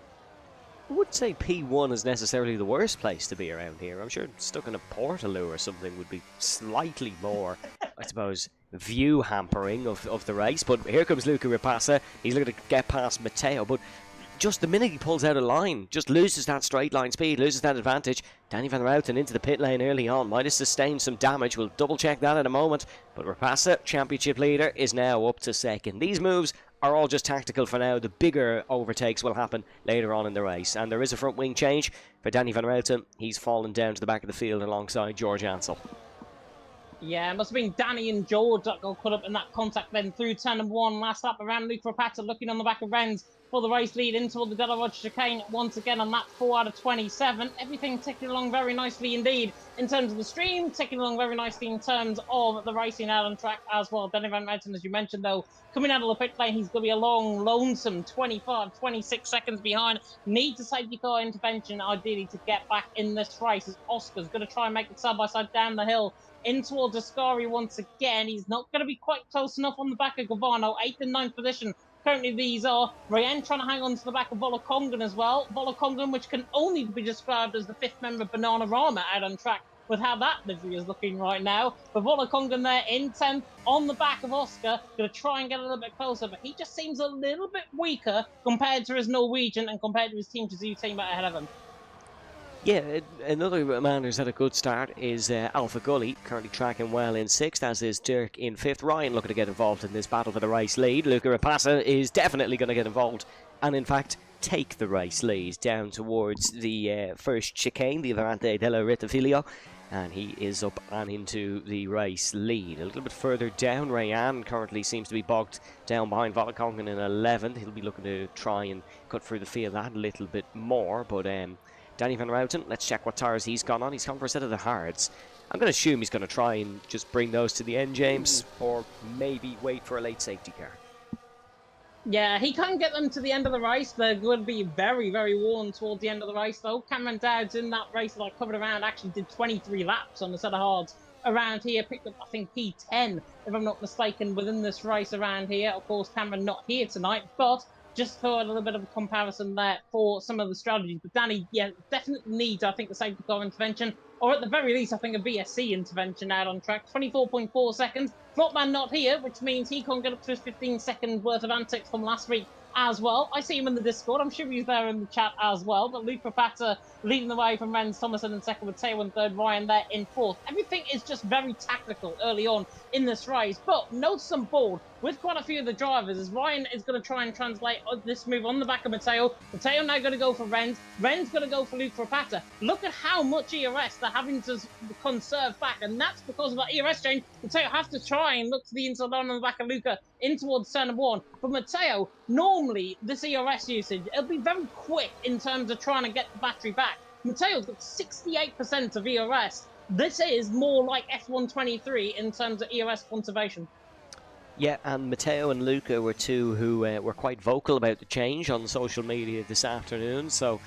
I wouldn't say P1 is necessarily the worst place to be around here. I'm sure stuck in a Portaloo or something would be slightly more, I suppose, view hampering of the race. But here comes Luca Ripasa. He's looking to get past Matteo, but just the minute he pulls out of line, just loses that straight line speed, loses that advantage. Danny van Routen into the pit lane early on, might have sustained some damage. We'll double check that in a moment. But Ripasa, championship leader, is now up to second. These moves are all just tactical for now. The bigger overtakes will happen later on in the race. And there is a front wing change for Danny van Routen. He's fallen down to the back of the field alongside George Ansel. Yeah, it must have been Danny and George that got caught up in that contact then through turn number 1. Last lap around Luke Rapata looking on the back of Renz. for the race lead into the Delaware chicane once again on that 4 out of 27. Everything ticking along very nicely indeed in terms of the stream, ticking along very nicely in terms of the racing out on track as well. Danny Van Mountain, as you mentioned, though, coming out of the pit lane, he's going to be a long, lonesome 25, 26 seconds behind. Need to safety car intervention, ideally, to get back in this race, as Oscar's going to try and make it side-by-side down the hill in towards Ascari once again. He's not going to be quite close enough on the back of Gavano, 8th and 9th position. Currently, these are Rayen trying to hang on to the back of Volakongan as well. Volakongan, which can only be described as the 5th member of Bananarama out on track with how that livery is looking right now. But Volakongan there in 10th on the back of Oscar, going to try and get a little bit closer, but he just seems a little bit weaker compared to his Norwegian and compared to his Team Chizu team ahead of him. Yeah, another man who's had a good start is Alpha Gully, currently tracking well in 6th, as is Dirk in 5th. Ryan looking to get involved in this battle for the race lead. Luca Rapasa is definitely going to get involved and, in fact, take the race lead down towards the first chicane, the Avanti della Rettifilio, and he is up and into the race lead. A little bit further down, Rayan currently seems to be bogged down behind Volakongan in 11th. He'll be looking to try and cut through the field that a little bit more, but Danny Van Routen, let's check what tyres he's gone on. He's gone for a set of the hards. I'm going to assume he's going to try and just bring those to the end, James, or maybe wait for a late safety car. Yeah, he can't get them to the end of the race. They're going to be very, very worn toward the end of the race, though. Cameron Dowds in that race that I covered around actually did 23 laps on the set of hards around here. Picked up, I think, P10, if I'm not mistaken, within this race around here. Of course, Cameron not here tonight, but just for a little bit of a comparison there for some of the strategies. But Danny, yeah, definitely needs, I think, the safety car intervention, or at the very least, I think, a BSC intervention out on track. 24.4 seconds. Flopman not here, which means he can't get up to his 15 seconds worth of antics from last week as well. I see him in the Discord. I'm sure he's there in the chat as well. But Luke Rapata leading the way from Renz Thomason in second with Taylor in third, Ryan there in fourth. Everything is just very tactical early on in this race. But notice on board with quite a few of the drivers as Ryan is going to try and translate this move on the back of Matteo. Matteo now going to go for Renz. Renz going to go for Luke Rapata. Look at how much ERS they're having to conserve back. And that's because of that ERS change. Matteo has to try and look to the inside line on the back of Luca in towards turn 1. But Matteo, normally this ERS usage, it'll be very quick in terms of trying to get the battery back. Matteo's got 68% of ERS. This is more like F123 in terms of ERS conservation. Yeah, and Matteo and Luca were two who were quite vocal about the change on social media this afternoon, so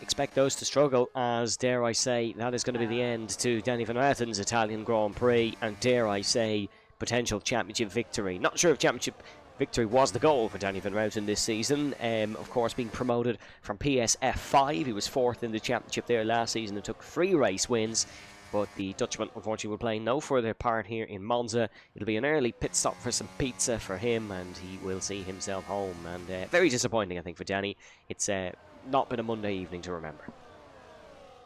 expect those to struggle, as, dare I say, that is going to be the end to Danny Van Routen's Italian Grand Prix, and dare I say, potential championship victory. Not sure if championship victory was the goal for Danny Van Routen this season. Of course, being promoted from PSF 5, he was 4th in the championship there last season and took 3 race wins. But the Dutchman, unfortunately, will play no further part here in Monza. It'll be an early pit stop for some pizza for him, and he will see himself home. And very disappointing, I think, for Danny. It's not been a Monday evening to remember.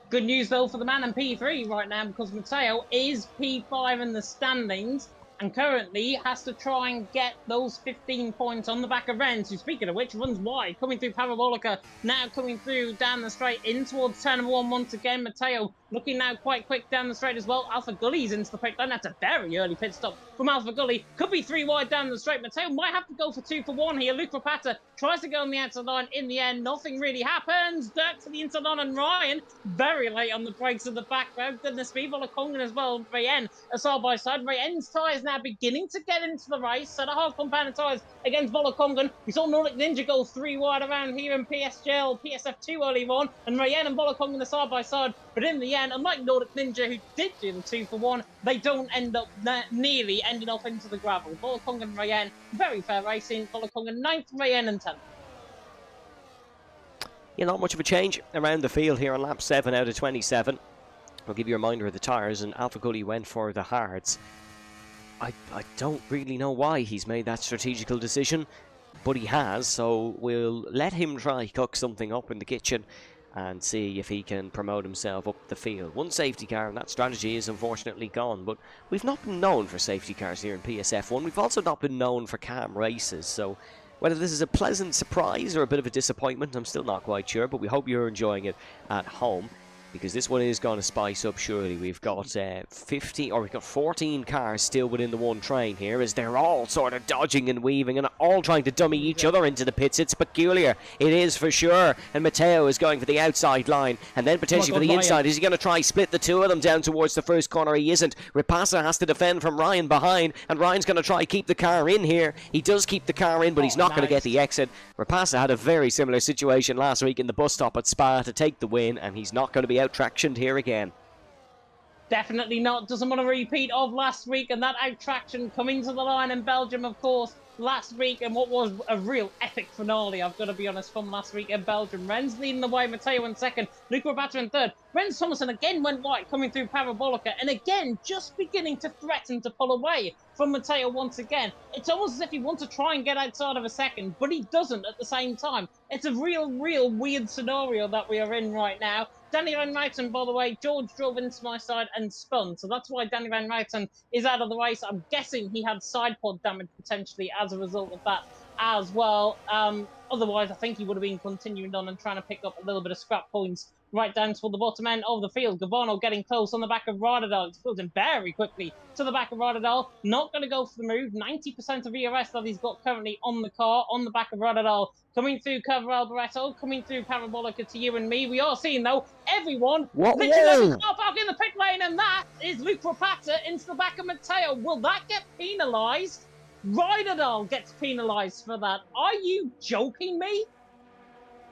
Good news, though, for the man in P3 right now, because Matteo is P5 in the standings and currently has to try and get those 15 points on the back of Renz, who, speaking of which, runs wide, coming through Parabolica, now coming through down the straight in towards turn 1 once again. Matteo looking now quite quick down the straight as well. Alpha Gully's into the pit lane. That's a very early pit stop from Alpha Gully. Could be 3 wide down the straight. Matteo might have to go for 2 for 1 here. Luke Rapata tries to go on the outside line. In the end, nothing really happens. Dirk to the inside line, and Ryan very late on the brakes of the back row. Goodness me, Volakongan as well. Rayen a side by side. Rayen's tyres now beginning to get into the race. So the half compounded tyres against Volakongan. We saw Nordic Ninja go 3 wide around here in PSGL, PSF2 early on, and Rayen and Volakongan are side by side. But in the end, unlike Nordic Ninja, who did do the 2 for 1, they don't end up nearly ending up into the gravel. Volakongan and Rayen, very fair racing. Volakongan 9th, Rayen and 10th. Yeah, not much of a change around the field here on lap 7 out of 27. I'll give you a reminder of the tyres, and Alpha Gully went for the hards. I don't really know why he's made that strategical decision, but he has, so we'll let him try cook something up in the kitchen and see if he can promote himself up the field. 1 safety car, and that strategy is unfortunately gone, but we've not been known for safety cars here in PSF1. We've also not been known for calm races, so whether this is a pleasant surprise or a bit of a disappointment, I'm still not quite sure, but we hope you're enjoying it at home. because this one is going to spice up surely. We've got 14 cars still within the one train here, as they're all sort of dodging and weaving and all trying to dummy each other into the pits. It's peculiar, it is for sure. And Matteo is going for the outside line and then potentially for the inside. Is he going to try split the two of them down towards the first corner? He isn't. Rapasa has to defend from Ryan behind, and Ryan's going to try keep the car in here. He does keep the car in, but he's not going to get the exit. Rapasa had a very similar situation last week in the bus stop at Spa to take the win, and he's not going to be out-tractioned here again. Definitely not. Doesn't want a repeat of last week, and that out-traction coming to the line in Belgium, of course, last week, and what was a real epic finale, I've got to be honest, from last week in Belgium. Renz leading the way, Matteo in second, Luca Rapata in third. Renz Thomason again went wide, coming through Parabolica, and again, just beginning to threaten to pull away from Matteo once again. It's almost as if he wants to try and get outside of a second, but he doesn't at the same time. It's a real weird scenario that we are in right now. Danny Van Ruiten, by the way, George drove into my side and spun, so that's why Danny Van Ruiten is out of the race. I'm guessing he had side pod damage potentially as a result of that as well. Otherwise, I think he would have been continuing on and trying to pick up a little bit of scrap points right down toward the bottom end of the field. Gavano getting close on the back of Radadal. It's closing very quickly to the back of Radadal. Not going to go for the move. 90% of ERS that he's got currently on the car, on the back of Radadal. Coming through Cavarel Barreto, coming through Parabolica to you and me. We are seeing, though, everyone literally car park in the pit lane, and that is Luke Rapata into the back of Matteo. Will that get penalised? Ryderdal gets penalised for that. Are you joking me?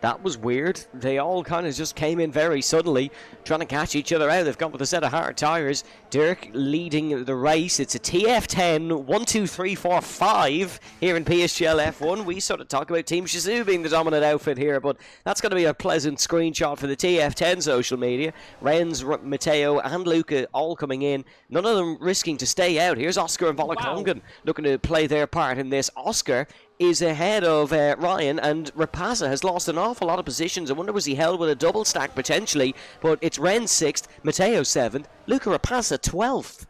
That was weird. They all kind of just came in very suddenly, trying to catch each other out. They've gone with a set of hard tyres. Dirk leading the race. It's a TF10, 1, 2, 3, 4, 5 here in PSGL F1. We sort of talk about Team Shizou being the dominant outfit here, but that's going to be a pleasant screenshot for the TF10 social media. Renz, Matteo and Luca all coming in. None of them risking to stay out. Here's Oscar and Volakongen looking to play their part in this. Oscar is ahead of Ryan, and Rapasa has lost an awful lot of positions. I wonder, was he held with a double stack potentially? But it's Renz 6th, Matteo 7th, Luca Rapasa 12th.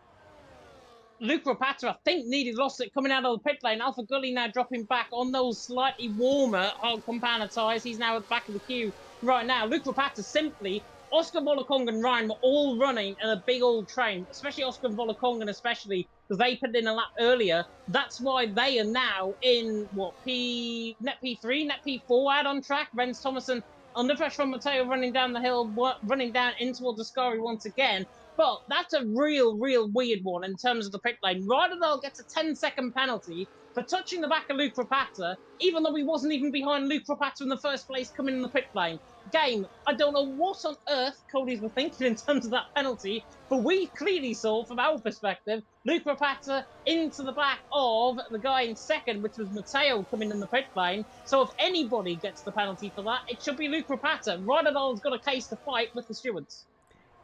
Luke Rapata, I think, nearly lost it coming out of the pit lane. Alpha Gully now dropping back on those slightly warmer Compana tyres. He's now at the back of the queue right now. Luke Rapata simply, Oscar, Volakongen and Ryan were all running in a big old train, especially Oscar and Volakongen especially, because they put in a lap earlier. That's why they are now in, net P3, net P4 out on track. Renz Thomason under pressure from Matteo running down the hill, running down in towards Ascari once again. But that's a real weird one in terms of the pit lane. Ryderdal gets a 10-second penalty for touching the back of Luke Rapata, even though he wasn't even behind Luke Rapata in the first place coming in the pit lane. Game, I don't know what on earth Cody's were thinking in terms of that penalty, but we clearly saw, from our perspective, Luke Rapata into the back of the guy in second, which was Matteo coming in the pit lane. So if anybody gets the penalty for that, it should be Luke Rapata. Ryderdal's got a case to fight with the stewards.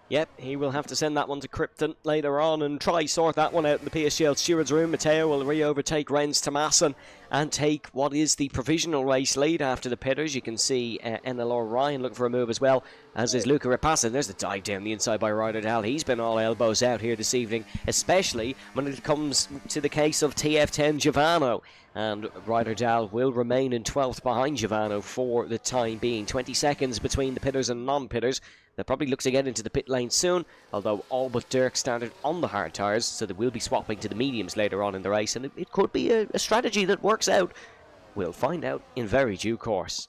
Yep, he will have to send that one to Krypton later on and try sort that one out in the PSGL stewards room. Matteo will re-overtake Renz Thomason and take what is the provisional race lead after the pitters. You can see NLR Ryan looking for a move as well, as is Luca Rapasa. There's the dive down the inside by Ryderdal. He's been all elbows out here this evening, especially when it comes to the case of TF10 Giovanni. And Ryderdal will remain in 12th behind Giovanni for the time being. 20 seconds between the pitters and non-pitters. They'll probably look to get into the pit lane soon, although all but Dirk started on the hard tyres, so they will be swapping to the mediums later on in the race, and it could be a strategy that works out. We'll find out in very due course.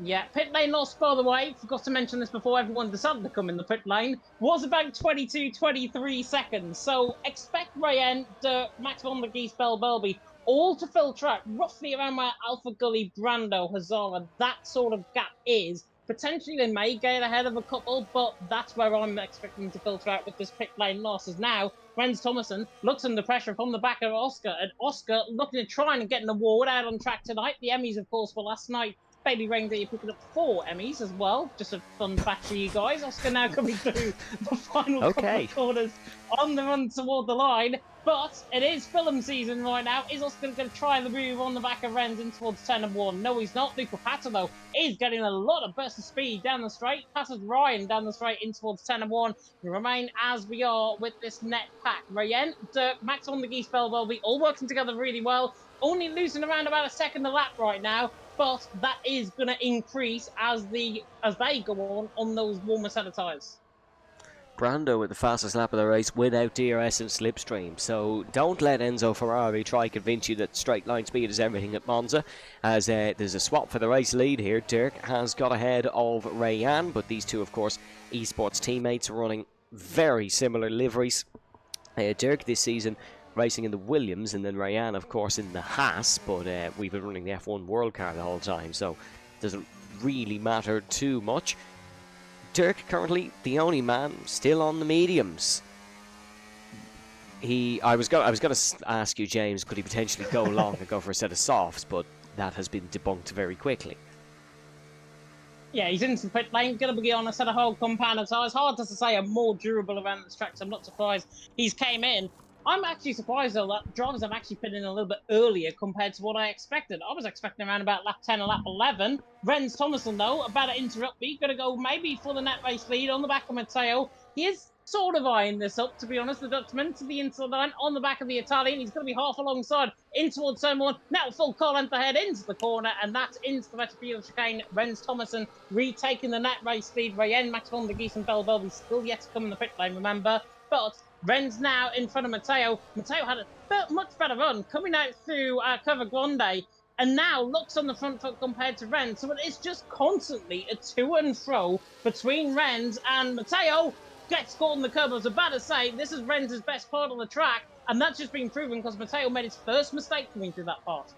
Yeah, pit lane loss, by the way, forgot to mention this before everyone decided to come in the pit lane, was about 22-23 seconds. So expect Ryan, Dirk, Max von der Gies, Belby, all to filter out roughly around where Alpha Gully, Brando, Hazara, that sort of gap is. Potentially they may get ahead of a couple, but that's where I'm expecting to filter out with this pit lane loss. As now, Renz Thomason looks under pressure from the back of Oscar, and Oscar looking to try and get an award out on track tonight. The Emmys, of course, were last night. Baby Reindeer, you're picking up 4 Emmys as well. Just a fun fact for you guys. Oscar now coming through the final couple of corners on the run toward the line. But it is film season right now. Is Oscar going to try the move on the back of Renz in towards 10 and 1? No, he's not. Luca Rapata, though, is getting a lot of burst of speed down the straight. Passes Ryan down the straight in towards 10 and 1. We remain as we are with this net pack. Ryan, Dirk, Max von der Gies, Belby, all working together really well. Only losing around about a second a lap right now. but that is going to increase as they go on those warmer set of tyres. Brando with the fastest lap of the race without DRS and slipstream. So don't let Enzo Ferrari try convince you that straight line speed is everything at Monza, as there's a swap for the race lead here. Dirk has got ahead of Rayan, but these two, of course, esports teammates, running very similar liveries. Dirk this season racing in the Williams, and then Rayan, of course, in the Haas, but we've been running the F1 World Car the whole time, so it doesn't really matter too much. Dirk currently the only man still on the mediums. I was going to ask you, James, could he potentially go long and go for a set of softs, but that has been debunked very quickly. Yeah, he's into the pit lane, going to be on a set of whole compound tyres. Hard to say a more durable around this track, so I'm not surprised he's came in. I'm actually surprised, though, that drivers have actually put in a little bit earlier compared to what I expected. I was expecting around about lap 10 or lap 11. Rens Thomason, though, about to interrupt me. Going to go maybe for the net race lead on the back of Matteo. He is sort of eyeing this up, to be honest. The Dutchman to the inside line on the back of the Italian. He's going to be half alongside in towards turn one. Now full car length ahead into the corner, and that's into the Vetterfield chicane. Rens Thomason retaking the net race lead. Rayen, Max von der Gies and Bell Belby still yet to come in the pit lane, remember. But Ren's now in front of Matteo. Matteo had a much better run coming out through Curva Grande, and now looks on the front foot compared to Ren. So it's just constantly a to and fro between Ren's, and Matteo gets caught in the curb. I was about to say, this is Ren's best part of the track, and that's just been proven because Matteo made his first mistake coming through that part.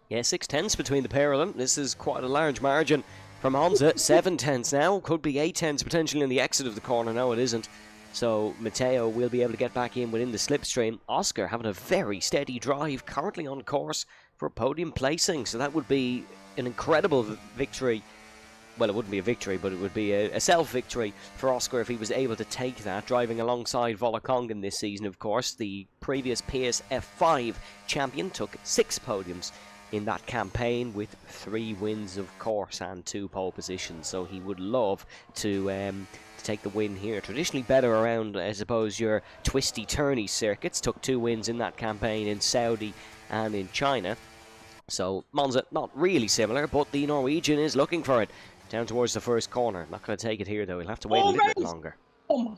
Yeah, 6 tenths between the pair of them. This is quite a large margin from Monza. 7 tenths now. Could be 8 tenths potentially in the exit of the corner. No, it isn't. So Matteo will be able to get back in within the slipstream. Oscar having a very steady drive, currently on course for podium placing. So that would be an incredible victory. Well, it wouldn't be a victory, but it would be a self-victory for Oscar if he was able to take that, driving alongside Volakongen this season, of course. The previous PSF5 champion took 6 podiums in that campaign with 3 wins, of course, and 2 pole positions. So he would love to take the win here. Traditionally better around, I suppose, your twisty-turny circuits. Took 2 wins in that campaign in Saudi and in China. So Monza, not really similar, but the Norwegian is looking for it. Down towards the first corner. Not going to take it here, though. He'll have to wait a little bit longer. Oh my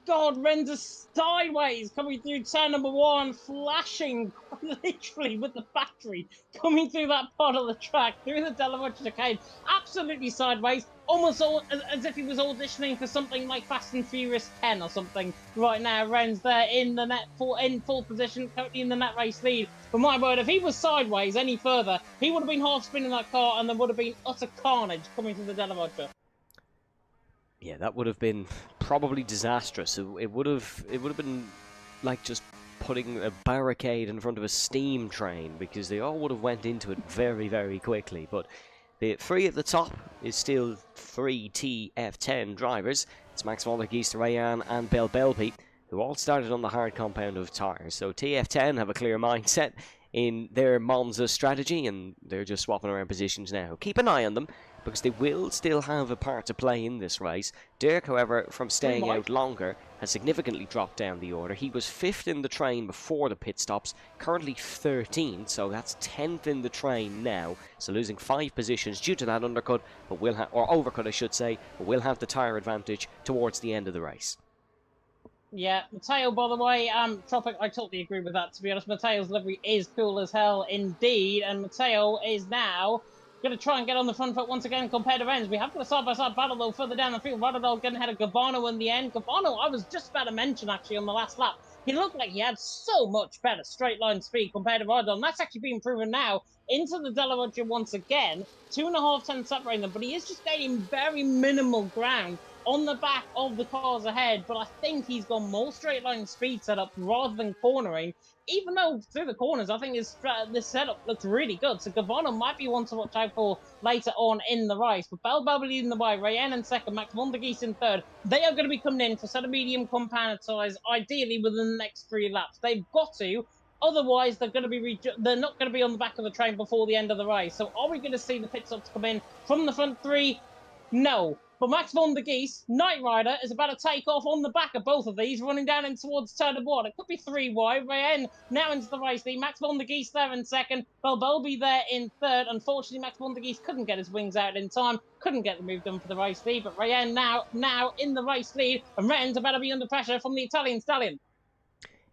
God, Ren's is sideways coming through turn number 1, flashing literally with the battery coming through that part of the track, through the Delavorte chicane, absolutely sideways, almost as if he was auditioning for something like Fast and Furious 10 or something. Right now, Ren's there in the in full position, currently in the net race lead. But my word, if he was sideways any further, he would have been half spinning that car, and there would have been utter carnage coming through the Delavorte. Yeah, that would have been probably disastrous. It would have been like just putting a barricade in front of a steam train, because they all would have went into it very, very quickly. But the 3 at the top is still 3 TF10 drivers. It's Max von der Gies, Rayan and Bell Belby, who all started on the hard compound of tyres. So TF10 have a clear mindset in their Monza strategy, and they're just swapping around positions now. Keep an eye on them, because they will still have a part to play in this race. Dirk, however, from staying out longer, has significantly dropped down the order. He was 5th in the train before the pit stops, currently 13th, so that's 10th in the train now. So losing 5 positions due to that undercut, but will or overcut, I should say, but will have the tyre advantage towards the end of the race. Yeah, Matteo, by the way, Tropic, I totally agree with that, to be honest. Matteo's livery is cool as hell indeed, and Matteo is now going to try and get on the front foot once again compared to Renz. We have got a side-by-side battle, though, further down the field. Rotterdam getting ahead of Gavano in the end. Gavano, I was just about to mention, actually, on the last lap, he looked like he had so much better straight-line speed compared to Rotterdam. That's actually being proven now into the Delavorte once again. 2.5 tenths separating them, but he is just gaining very minimal ground on the back of the cars ahead, but I think he's got more straight line speed setup rather than cornering, even though through the corners I think this setup looks really good. So Gavano might be one to watch out for later on in the race. But Bell Belby leading the way, Rayen in second, Max von der Gies in third. They are going to be coming in for set of medium compound tyres, ideally within the next 3 laps. They've got to. Otherwise, they're going to be they're not going to be on the back of the train before the end of the race. So are we going to see the pit stops come in from the front 3? No. But Max von der Geest, Knight Rider, is about to take off on the back of both of these, running down in towards turn one. It could be 3 wide. Rayen now into the race lead. Max von der Geest there in second. Belbelby there in third. Unfortunately, Max von der Geest couldn't get his wings out in time. Couldn't get the move done for the race lead. But Rayen now in the race lead. And Rayen's about to be under pressure from the Italian stallion.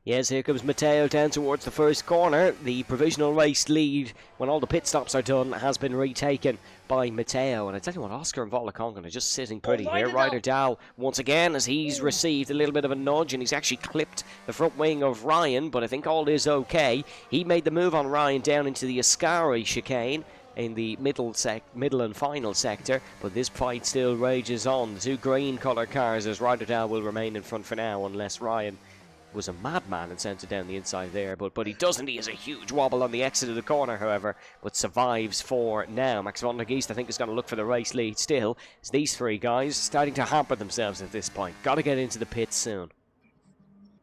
Yes, here comes Matteo down towards the first corner. The provisional race lead, when all the pit stops are done, has been retaken by Matteo. And I tell you what, Oscar and Volakongan are just sitting pretty here. Ryder Dahl, once again, as he's received a little bit of a nudge, and he's actually clipped the front wing of Ryan, but I think all is okay. He made the move on Ryan down into the Ascari chicane in the middle and final sector, but this fight still rages on. The two green colour cars, as Ryder Dahl will remain in front for now, unless Ryan was a madman and sent it down the inside there, but he doesn't. He has a huge wobble on the exit of the corner, however, but survives for now. Max von der Geest, I think, is going to look for the race lead still. It's these three guys starting to hamper themselves at this point. Got to get into the pits soon.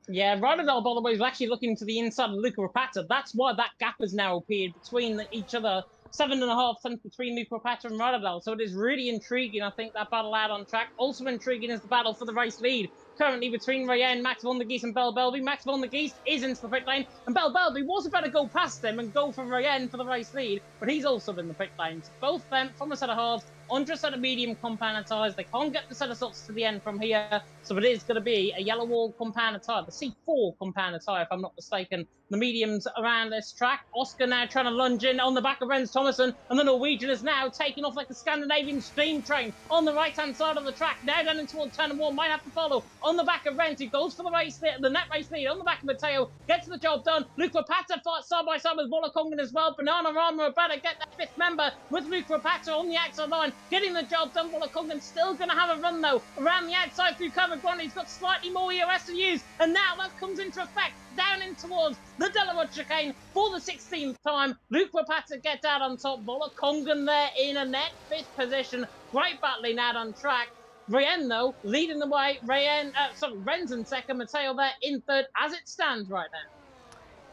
Yeah, Rodadell, by the way, is actually looking to the inside of Luca Rapata. That's why that gap has now appeared between each other. 7.5 cents between Luca Rapata and Rodadell. So it is really intriguing, I think, that battle out on track. Also intriguing is the battle for the race lead. Currently between Rayen, Max von der Geest and Belbelby. Max von der Geest is into the pit lane, and Belbelby was about to go past him and go for Rayen for the race lead, but he's also in the pit lane. So both of them from a set of hards, onto a set of medium compound tyres. They can't get the set of softs to the end from here, so it is going to be a yellow wall compound tyre, the C4 compound tyre, if I'm not mistaken. The mediums around this track. Oscar now trying to lunge in on the back of Rens Thomason, and the Norwegian is now taking off like a Scandinavian steam train on the right-hand side of the track. Now down in towards turn 1, might have to follow on the back of Rens. He goes for the race, the net race lead on the back of Matteo, gets the job done. Luke Rapata fights side by side with Volakongan as well. Banana Rama are about to get that 5th member with Luke Rapata on the outside line, getting the job done. Volakongan still going to have a run though around the outside through cover ground. He's got slightly more EOS to use, and now that comes into effect down in towards the Delarod chicane for the 16th time. Luke Rapata gets out on top. Volakongan there in a net 5th position. Great battling out on track. Rayen, though, leading the way. Rens in second. Matteo there in third as it stands right now.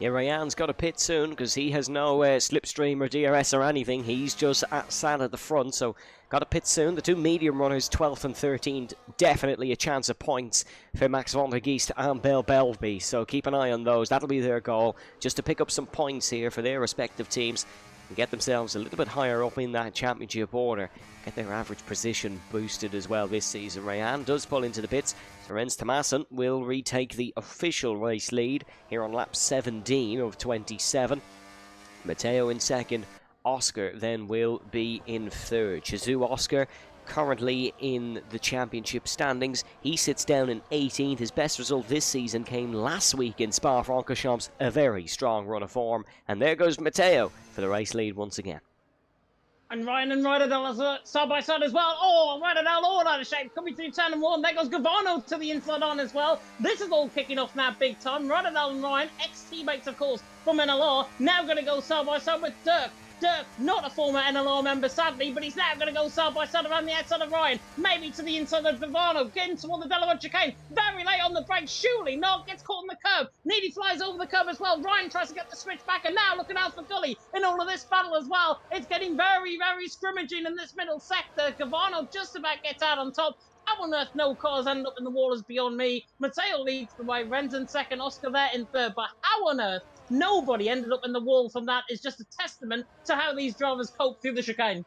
Yeah, Rayan's got to pit soon because he has no slipstream or DRS or anything. He's just sat at the front, so got to pit soon. The two medium runners, 12th and 13th, definitely a chance of points for Max von der Geest and Belbelby, so keep an eye on those. That'll be their goal, just to pick up some points here for their respective teams and get themselves a little bit higher up in that championship order. Get their average position boosted as well this season. Rayan does pull into the pits, so Rens Thomason will retake the official race lead here on lap 17 of 27. Matteo in second. Oscar then will be in third. Shizu Oscar currently in the championship standings. He sits down in 18th. His best result this season came last week in Spa-Francorchamps. A very strong run of form. And there goes Matteo for the race lead once again. And Ryan and Ryderdale side by side as well. Oh, Ryderdale all out of shape. Coming through turn 1. There goes Gavano to the inside on as well. This is all kicking off now big time. Ryderdale and Ryan, ex-teammates of course from NLR, now going to go side by side with Dirk. Dirk, not a former NLR member, sadly, but he's now going to go side by side around the outside of Ryan. Maybe to the inside of Vivano, getting toward the Delarod chicane. Very late on the brake, surely not, gets caught on the curb. Nearly flies over the curb as well. Ryan tries to get the switch back, and now look at Alpha Gully in all of this battle as well. It's getting very, very scrimmaging in this middle sector. Gavano just about gets out on top. How on earth no cars end up in the wall is beyond me. Matteo leads the way, Rens in second, Oscar there in third, but how on earth nobody ended up in the wall from that is just a testament to how these drivers cope through the chicane.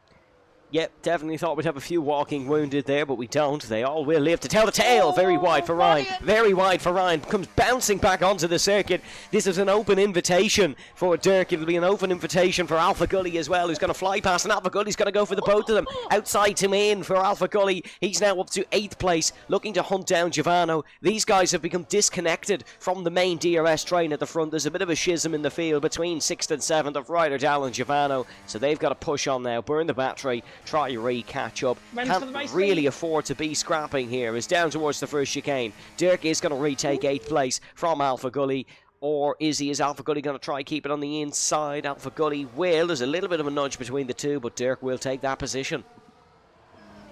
Yep, definitely thought we'd have a few walking wounded there, but we don't. They all will live to tell the tale. Very wide for Ryan. Very wide for Ryan. Comes bouncing back onto the circuit. This is an open invitation for Dirk. It'll be an open invitation for Alpha Gully as well, who's going to fly past, and Alpha Gully's going to go for the both of them. Outside to in for Alpha Gully. He's now up to 8th place, looking to hunt down Giovanno. These guys have become disconnected from the main DRS train at the front. There's a bit of a schism in the field between 6th and 7th of Ryderdale and Giovanno, so they've got to push on now, burn the battery, try re-catch up. Can't really afford to be scrapping here. It's down towards the first chicane. Dirk is going to retake 8th place from Alpha Gully. Or is Alpha Gully going to try keep it on the inside? Alpha Gully will. There's a little bit of a nudge between the two, but Dirk will take that position.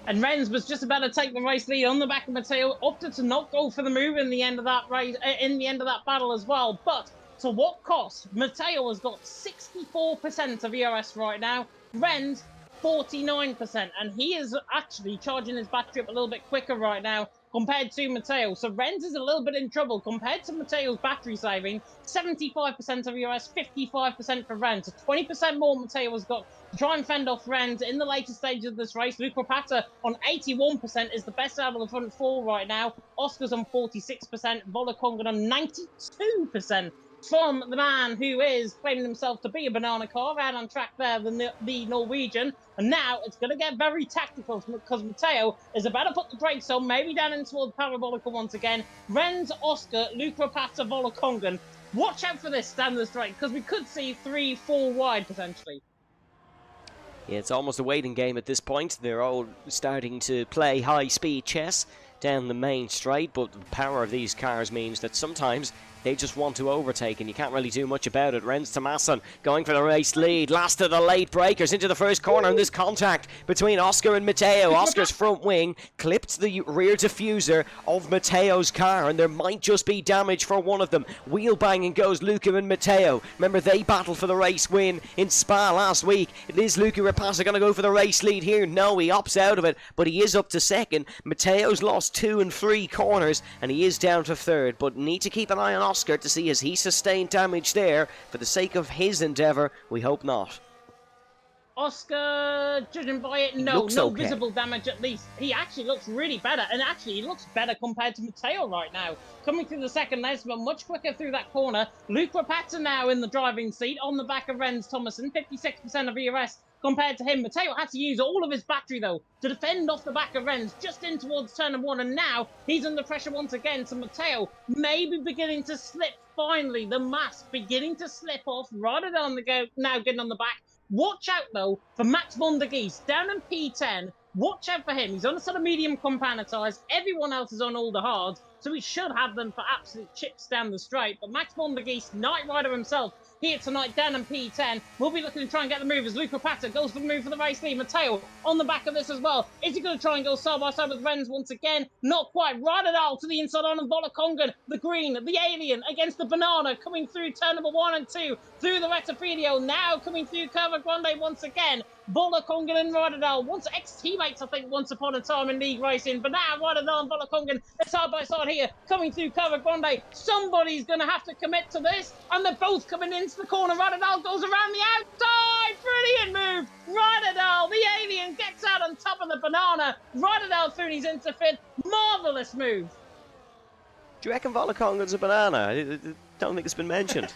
And Rens was just about to take the race lead on the back of Matteo, opted to not go for the move in the end of that race, in the end of that battle as well. But to what cost? Matteo has got 64% of ERS right now. Rens 49%, and he is actually charging his battery up a little bit quicker right now compared to Matteo. So Renz is a little bit in trouble compared to Matteo's battery saving. 75% of EOS, 55% for Renz. So 20% more Matteo has got to try and fend off Renz in the later stages of this race. Luke Rapata on 81% is the best out of the front four right now. Oscar's on 46%, Volakongan on 92%. From the man who is claiming himself to be a banana car out on track there, the Norwegian. And now it's going to get very tactical because Matteo is about to put the brakes on, maybe down in towards Parabolica once again. Renz, Oscar, Luke Rapata, Volakongan. Watch out for this down the straight because we could see 3-4 wide potentially. Yeah, it's almost a waiting game at this point. They're all starting to play high-speed chess down the main straight, but the power of these cars means that sometimes they just want to overtake, and you can't really do much about it. Renz Tomasson going for the race lead. Last of the late breakers into the first corner, and this contact between Oscar and Matteo. Oscar's front wing clipped the rear diffuser of Matteo's car, and there might just be damage for one of them. Wheel banging goes Luca and Matteo. Remember, they battled for the race win in Spa last week. Is Luca Rapasa going to go for the race lead here? No, he opts out of it, but he is up to second. Matteo's lost 2 and 3 corners, and he is down to third, but need to keep an eye on Oscar to see has he sustained damage there. For the sake of his endeavour, we hope not. Oscar, judging by it, no visible damage at least. He actually looks really better, and actually he looks better compared to Matteo right now. Coming through the second lane, but much quicker through that corner. Luke Rapata now in the driving seat on the back of Renz Tomasson, 56% of ERS compared to him. Matteo had to use all of his battery, though, to defend off the back of Renz just in towards turn number 1, and now he's under pressure once again. So Matteo maybe beginning to slip finally. The mask beginning to slip off rather than now getting on the back. Watch out, though, for Max von der Geest down in P10. Watch out for him. He's on a sort of medium compound tires. Everyone else is on all the hards, so he should have them for absolute chips down the straight. But Max von der Geest, Night Rider himself, here tonight down in P10. We'll be looking to try and get the move as Luke Rapata goes for the move for the race lead. Matteo on the back of this as well. Is he going to try and go side by side with Renz once again? Not quite. Right at all to the inside on Volakongan. The green, the alien against the banana coming through turn number 1 and 2 through the Retafidio. Now coming through Curva Grande once again. Volakongan and Rydal, once ex-teammates, I think, once upon a time in league racing. But now Rydal and Volakongan are side by side here, coming through Curva Grande. Somebody's going to have to commit to this, and they're both coming into the corner. Rydal goes around the outside. Brilliant move. Rydal, the alien, gets out on top of the banana. Rydal through his into fifth. Marvellous move. Do you reckon Volakongan's a banana? I don't think it's been mentioned.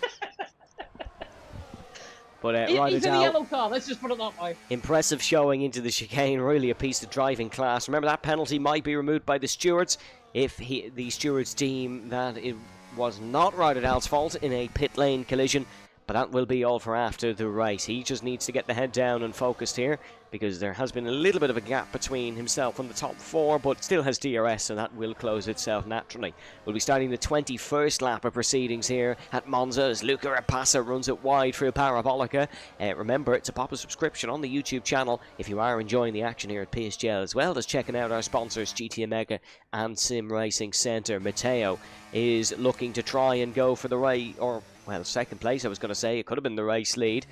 But he's in the yellow car, let's just put it that way. Impressive showing into the chicane, really a piece of driving class. Remember, that penalty might be removed by the stewards if the stewards deem that it was not Rydal's fault in a pit lane collision. But that will be all for after the race. He just needs to get the head down and focused here, because there has been a little bit of a gap between himself and the top 4, but still has DRS, so that will close itself naturally. We'll be starting the 21st lap of proceedings here at Monza as Luca Rapasa runs it wide through Parabolica. Remember to pop a subscription on the YouTube channel if you are enjoying the action here at PSGL, as well as checking out our sponsors GT Omega and Sim Racing Centre. Matteo is looking to try and go for the race, or well, second place I was going to say. It could have been the race lead.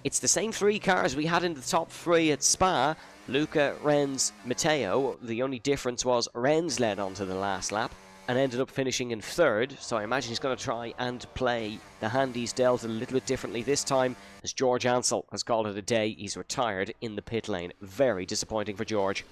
It's the same 3 cars we had in the top 3 at Spa. Luca, Renz, Matteo. The only difference was Renz led onto the last lap and ended up finishing in 3rd. So I imagine he's going to try and play the hand he's dealt a little bit differently this time, as George Ansell has called it a day. He's retired in the pit lane. Very disappointing for George.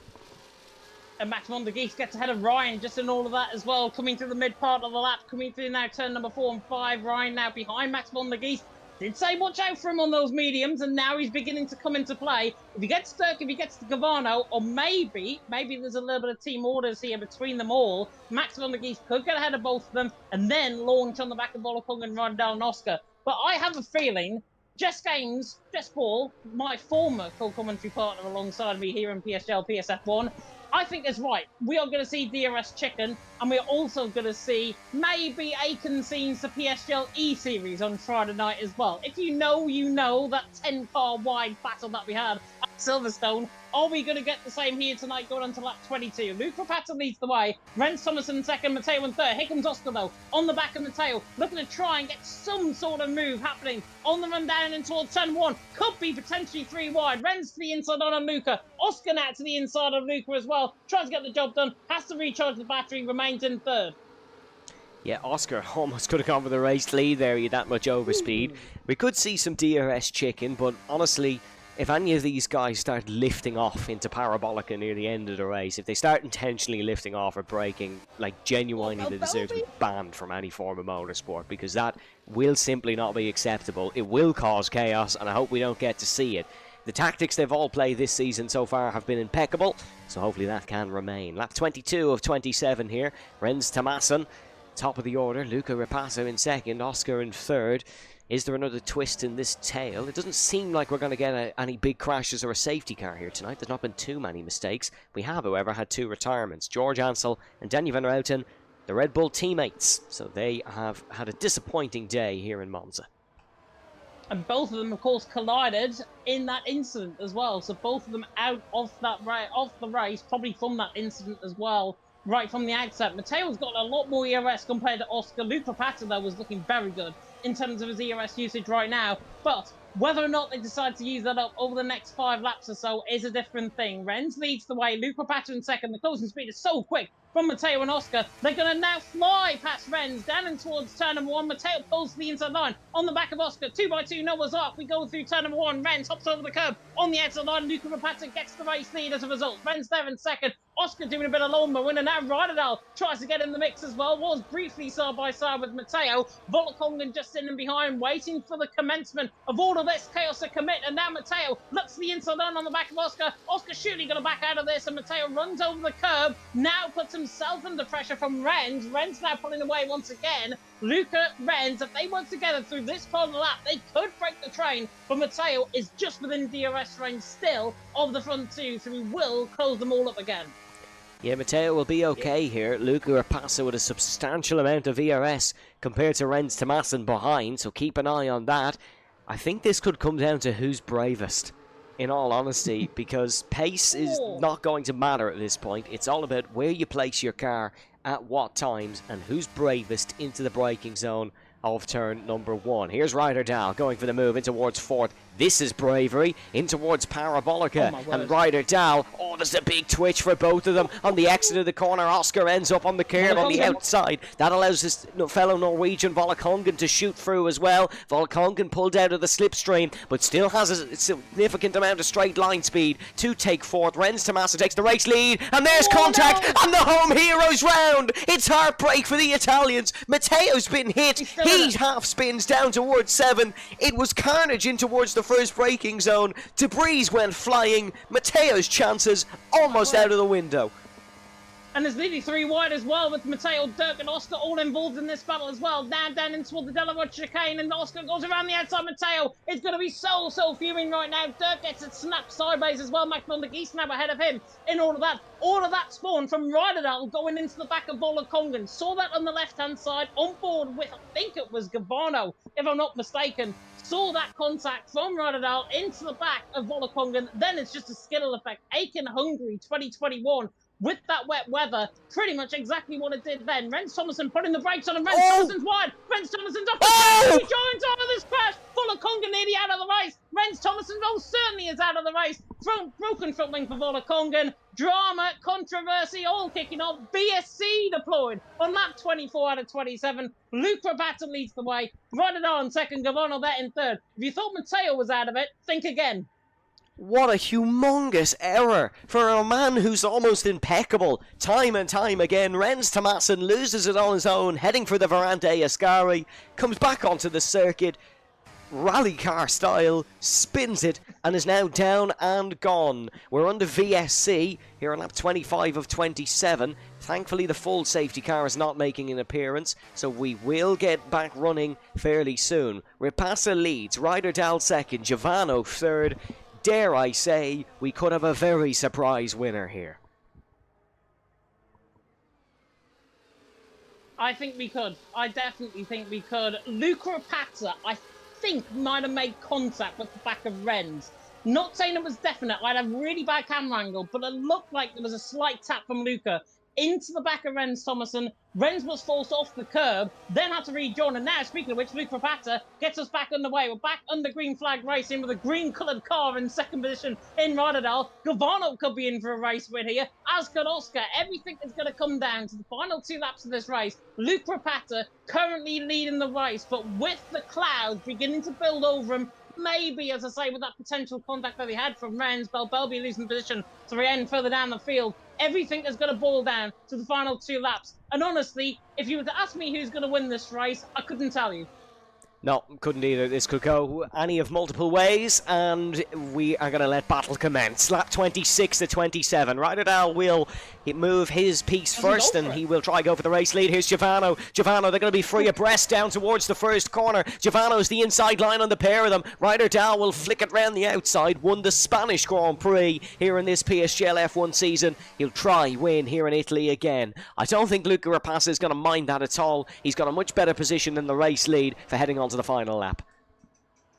And Max von der Geest gets ahead of Ryan just in all of that as well, coming through the mid part of the lap, coming through now turn number 4 and 5. Ryan now behind Max von der Geest. Did say watch out for him on those mediums, and now he's beginning to come into play. If he gets stuck, if he gets to Gavano, or maybe there's a little bit of team orders here between them all, Max von der Geest could get ahead of both of them and then launch on the back of Volakongan and Rydal and Oscar. But I have a feeling Jess Games, Jess Paul, my former co-commentary partner alongside me here in PSGL PSF1, I think is right. We are going to see DRS Chicken, and we're also going to see maybe Aiken scenes to PSGL E-Series on Friday night as well. If you know, you know that 10-car wide battle that we had Silverstone. Are we going to get the same here tonight going on to lap 22? Luke Rapata leads the way. Renz Thomason in second, Matteo in third. Here comes Oscar, though, on the back of Matteo, looking to try and get some sort of move happening on the run down and towards turn 1. Could be potentially 3 wide. Renz to the inside on Luca. Oscar now to the inside of Luca as well. Tries to get the job done. Has to recharge the battery. Remains in third. Yeah, Oscar almost could have gone for the race lead there. You that much overspeed. We could see some DRS chicken, but honestly, if any of these guys start lifting off into Parabolica near the end of the race, if they start intentionally lifting off or braking, like genuinely they deserve to be banned from any form of motorsport, because that will simply not be acceptable. It will cause chaos, and I hope we don't get to see it. The tactics they've all played this season so far have been impeccable, so hopefully that can remain. Lap 22 of 27 here. Renz Thomason, top of the order. Luca Rapasso in second. Oscar in third. Is there another twist in this tail? It doesn't seem like we're going to get any big crashes or a safety car here tonight. There's not been too many mistakes. We have, however, had 2 retirements. George Ansel and Danny Van Routen, the Red Bull teammates. So they have had a disappointing day here in Monza. And both of them, of course, collided in that incident as well. So both of them out of the race, probably from that incident as well, right from the outset. Matteo's got a lot more ERS compared to Oscar. Luke Rapata, though, was looking very good in terms of his ERS usage right now. But whether or not they decide to use that up over the next 5 laps or so is a different thing. Renz leads the way. Luke Rapata in second. The closing speed is so quick from Matteo and Oscar. They're going to now fly past Renz down and towards turn number 1. Matteo pulls to the inside line on the back of Oscar. 2x2, Noah's Ark. We go through turn number 1. Renz hops over the curb on the outside line. Luke Rapata gets the race lead as a result. Renz there in second. Oscar doing a bit of lawn mowing, and now Ryderdal tries to get in the mix as well. Was briefly side by side with Matteo. Volakongan just sitting behind, waiting for the commencement of all of this chaos to commit. And now Matteo looks to the inside on the back of Oscar. Oscar surely going to back out of this, and Matteo runs over the curb. Now puts himself under pressure from Renz. Renz now pulling away once again. Luca, Renz, if they work together through this part of the lap, they could break the train. But Matteo is just within DRS range still of the front 2, so he will close them all up again. Yeah, Matteo will be okay here. Luca Rapasso with a substantial amount of ERS compared to Renz Thomason behind, so keep an eye on that. I think this could come down to who's bravest, in all honesty, because pace is not going to matter at this point. It's all about where you place your car at what times and who's bravest into the braking zone of turn number 1. Here's Ryderdal going for the move in towards 4th. This is bravery in towards Parabolica. And Ryderdal, oh, there's a big twitch for both of them. On the exit of the corner, Oscar ends up on the curb on the outside. That allows his fellow Norwegian Volakongan to shoot through as well. Volakongan pulled out of the slipstream, but still has a significant amount of straight line speed to take 4th. Renz Thomason takes the race lead, and there's contact, and the home heroes round. It's heartbreak for the Italians. Matteo's been hit. He half spins down towards 7. It was carnage in towards the first braking zone. Debris went flying. Matteo's chances almost out of the window. And there's nearly 3 wide as well, with Matteo, Dirk and Oscar all involved in this battle as well. Down into the Delarod chicane, and Oscar goes around the outside. Matteo is going to be so fuming right now. Dirk gets it snapped sideways as well. McNulty Geese now ahead of him in all of that. All of that spawned from Ryderdal going into the back of Volakongan. Saw that on the left-hand side, on board with, I think it was Gavano, if I'm not mistaken. Saw that contact from Ryderdal into the back of Volakongan. Then it's just a Skittle effect. Aiken Hungary 2021. With that wet weather, pretty much exactly what it did then. Renz Thomason putting the brakes on, and Renz Thomason's wide. Renz Thomason's up. He joins out of this crash. Volakongan nearly out of the race. Renz Thomason most certainly is out of the race. Broken front wing for Volakongan. Drama, controversy, all kicking off. BSC deployed on lap 24 out of 27. Luke Rapata leads the way. Ryderdal in second. Gavano there in third. If you thought Matteo was out of it, think again. What a humongous error for a man who's almost impeccable time and time again. Renz Thomason loses it on his own, heading for the Varante Ascari, comes back onto the circuit, rally car style, spins it, and is now down and gone. We're under VSC here on lap 25 of 27. Thankfully, the full safety car is not making an appearance, so we will get back running fairly soon. Rapasa leads, Ryderdal second, Giovanno third. Dare I say, we could have a very surprise winner here. I think we could. I definitely think we could. Luca Rapata, I think, might have made contact with the back of Renz. Not saying it was definite. I had a really bad camera angle, but it looked like there was a slight tap from Luca into the back of Rens Thomason. Rens was forced off the curb, then had to rejoin. And now, speaking of which, Luke Rapata gets us back underway. We're back under green flag racing with a green-coloured car in second position in Rotterdam. Gavano could be in for a race win here, as could Oscar. Everything is going to come down to the final 2 laps of this race. Luke Rapata currently leading the race, but with the clouds beginning to build over him, maybe, as I say, with that potential contact that he had from Rens, Belbelby losing position to the end further down the field, everything is going to boil down to the final 2 laps. And honestly, if you were to ask me who's going to win this race, I couldn't tell you. No, couldn't either. This could go any of multiple ways, and we are going to let battle commence. Lap 26 to 27. Rotterdam will move his piece first, and he will try go for the race lead. Here's Giovanno. Giovanno, they're going to be free abreast down towards the first corner. Giovanno's the inside line on the pair of them. Rotterdam will flick it round the outside. Won the Spanish Grand Prix here in this PSGL F1 season. He'll try win here in Italy again. I don't think Luca Rapasa is going to mind that at all. He's got a much better position than the race lead for heading on to the final lap.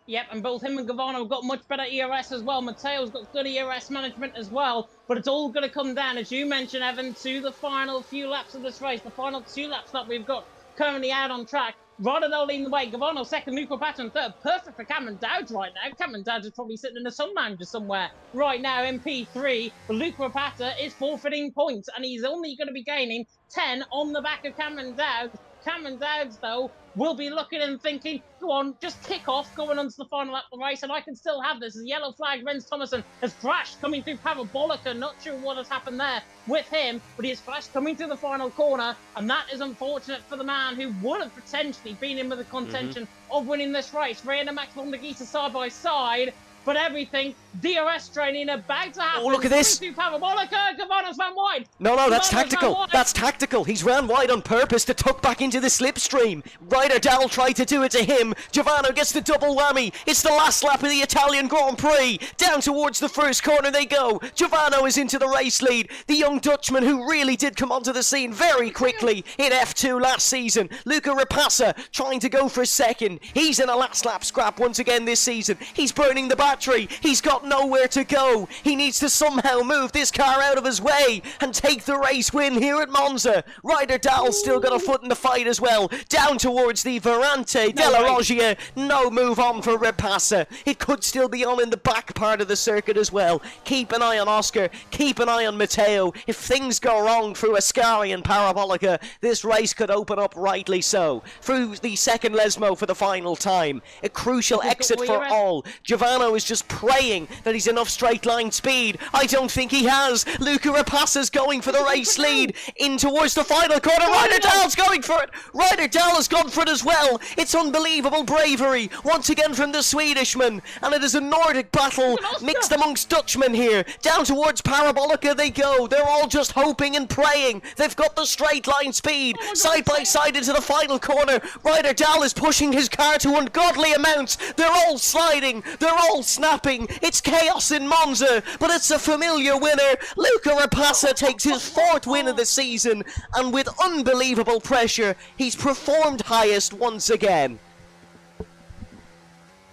Yep, and both him and Gavano have got much better ERS as well. Matteo's got good ERS management as well. But it's all going to come down, as you mentioned, Evan, to the final few laps of this race. The final 2 laps that we've got currently out on track. Rotterdam leading the way. Gavano second, Luke Rapata third. Perfect for Cameron Dowd right now. Cameron Dowd is probably sitting in a sun lounger somewhere right now in P3. But Luke Rapata is forfeiting points, and he's only going to be gaining 10 on the back of Cameron Dowd. Cameron Dowd, though, will be looking and thinking, go on, just kick off going on to the final lap of the race, and I can still have this. As yellow flag, Rens Thomason has crashed coming through Parabolica. Not sure what has happened there with him, but he has crashed coming through the final corner, and that is unfortunate for the man who would have potentially been in with the contention of winning this race. Ray and Max von der Giese side by side, but everything, DRS training about to happen. Oh, look at this. Parabolica, Gavano's ran wide. No, that's tactical. That's tactical. He's ran wide on purpose to tuck back into the slipstream. Rotterdam tried to do it to him. Giovanno gets the double whammy. It's the last lap of the Italian Grand Prix. Down towards the first corner they go. Giovanno is into the race lead. The young Dutchman who really did come onto the scene very quickly in F2 last season. Luca Rapasa trying to go for second. He's in a last lap scrap once again this season. He's burning the battery. He's got nowhere to go. He needs to somehow move this car out of his way and take the race win here at Monza. Rotterdam's still got a foot in the fight as well. Down towards the Verante della Roggia. No move on for Rapasa. It could still be on in the back part of the circuit as well. Keep an eye on Oscar. Keep an eye on Matteo. If things go wrong through Ascari and Parabolica, this race could open up rightly so. Through the second Lesmo for the final time. A crucial exit for all. Giovanno is just praying that he's enough straight line speed. I don't think he has. Luca Rapasa's going for the race lead in towards the final corner. Rotterdam's going for it. Rotterdam has gone for it as well. It's unbelievable bravery once again from the Swedishman, and it is a Nordic battle mixed amongst Dutchmen here. Down towards Parabolica they go. They're all just hoping and praying. They've got the straight line speed side by side into the final corner. Rotterdam is pushing his car to ungodly amounts. They're all sliding. They're all snapping. It's chaos in Monza, but it's a familiar winner. Luca Rapasa takes his 4th win of the season, and with unbelievable pressure, he's performed highest once again.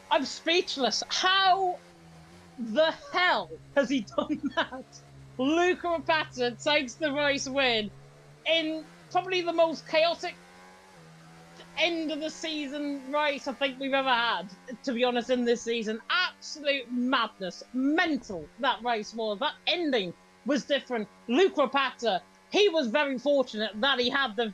I'm speechless. How the hell has he done that? Luca Rapasa takes the race win in probably the most chaotic end of the season race I think we've ever had, to be honest, in this season. Absolute madness. Mental, that race was. That ending was different. Luke Rapasa, he was very fortunate that he had the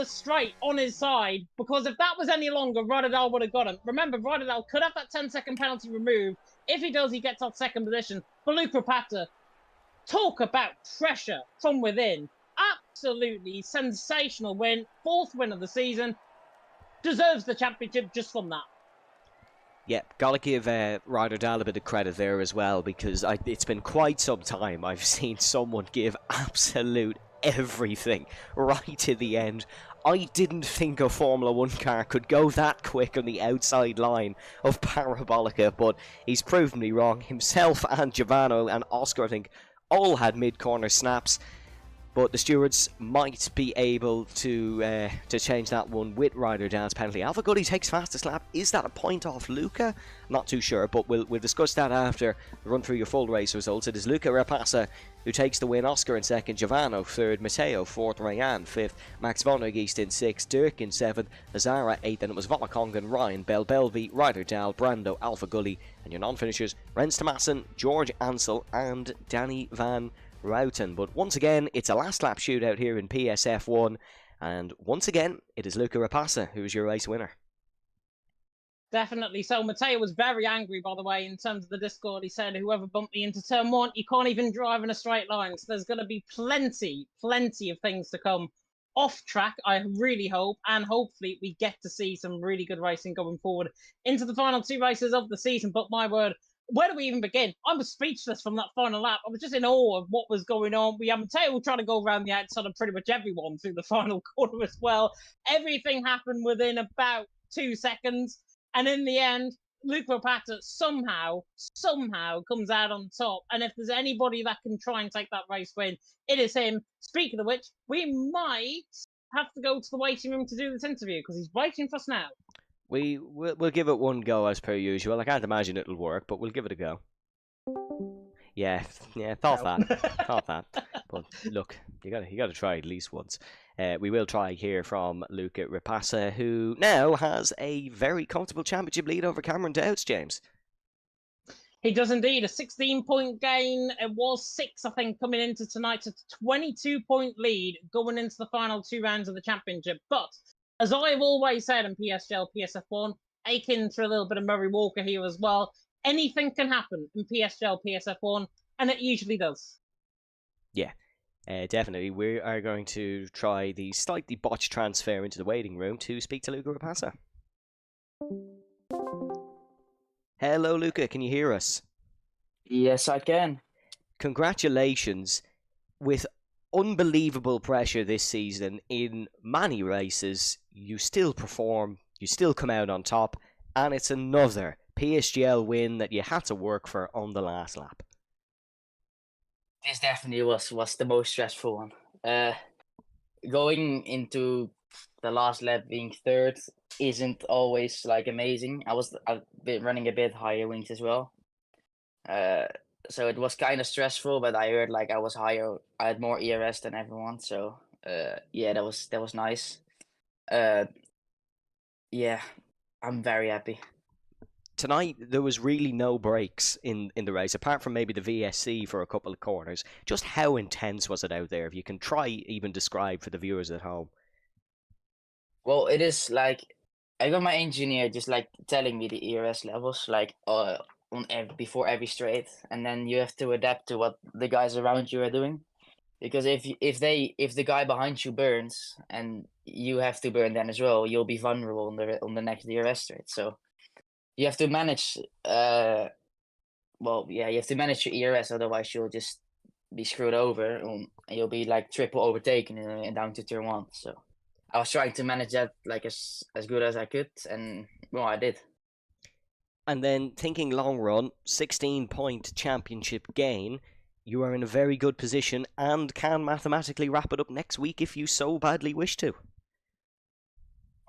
straight on his side, because if that was any longer, Rotterdam would have got him. Remember, Rotterdam could have that 10-second penalty removed. If he does, he gets that second position. But Luke Rapasa, talk about pressure from within. Absolutely sensational win. 4th win of the season. Deserves the championship just from that. Yeah, gotta give Rotterdam a bit of credit there as well, because it's been quite some time I've seen someone give absolute everything right to the end. I didn't think a Formula 1 car could go that quick on the outside line of Parabolica, but he's proven me wrong. Himself and Giovanni and Oscar, I think, all had mid-corner snaps. But the stewards might be able to change that one with Ryder Dowd's penalty. Alpha Gully takes fastest lap. Is that a point off Luca? Not too sure, but we'll discuss that after the run through your full race results. It is Luca Rapassa who takes the win. Oscar in second, Giovanno third, Matteo fourth, Ryan fifth, Max von Geest in sixth, Dirk in seventh, Azara eighth, and it was Volakongan, Ryan, Belbelvi, Ryder Dowd, Brando, Alpha Gully, and your non-finishers, Rens Tomassen, George Ansel, and Danny Van Routen. But once again, it's a last lap shootout here in PSF1, and once again, it is Luca Rapassa who is your race winner. Definitely. So Matteo was very angry, by the way, in terms of the Discord. He said, whoever bumped me into turn one, you can't even drive in a straight line. So there's going to be plenty of things to come off track, I really hope, and hopefully we get to see some really good racing going forward into the final 2 races of the season. But my word, where do we even begin? I was speechless from that final lap. I was just in awe of what was going on. We have Matteo trying to go around the outside of pretty much everyone through the final quarter as well. Everything happened within about 2 seconds. And in the end, Luke Rapata somehow comes out on top. And if there's anybody that can try and take that race win, it is him. Speaking of which, we might have to go to the waiting room to do this interview because he's waiting for us now. We'll give it one go as per usual. I can't imagine it'll work, but we'll give it a go. Yeah, thought that. But look, you gotta try at least once. We will try hear from Luca Rapassa, who now has a very comfortable championship lead over Cameron Dowds, James. He does indeed. A 16-point gain. It was 6, I think, coming into tonight. A 22-point lead going into the final 2 rounds of the championship. But as I've always said in PSGL, PSF1, akin to a little bit of Murray Walker here as well, anything can happen in PSGL, PSF1, and it usually does. Yeah, definitely. We are going to try the slightly botched transfer into the waiting room to speak to Luca Rapassa. Hello, Luca. Can you hear us? Yes, I can. Congratulations. With unbelievable pressure this season in many races, you still perform, you still come out on top, and it's another PSGL win that you had to work for on the last lap. This definitely was the most stressful one. Going into the last lap being third isn't always like amazing. I've been running a bit higher wings as well. So it was kind of stressful, but I heard like I was higher. I had more ERS than everyone, so yeah, that was nice. Yeah, I'm very happy. Tonight, there was really no breaks in the race, apart from maybe the VSC for a couple of corners. Just how intense was it out there? If you can try even describe for the viewers at home. Well, it is like I got my engineer just like telling me the ERS levels like before every straight, and then you have to adapt to what the guys around you are doing. Because if the guy behind you burns and you have to burn then as well, you'll be vulnerable on the next DRS straight. So you have to manage. You have to manage your ERS, otherwise you'll just be screwed over and you'll be like triple overtaken and down to turn 1. So I was trying to manage that like as good as I could, and well, I did. And then thinking long run, 16-point championship gain. You are in a very good position and can mathematically wrap it up next week if you so badly wish to.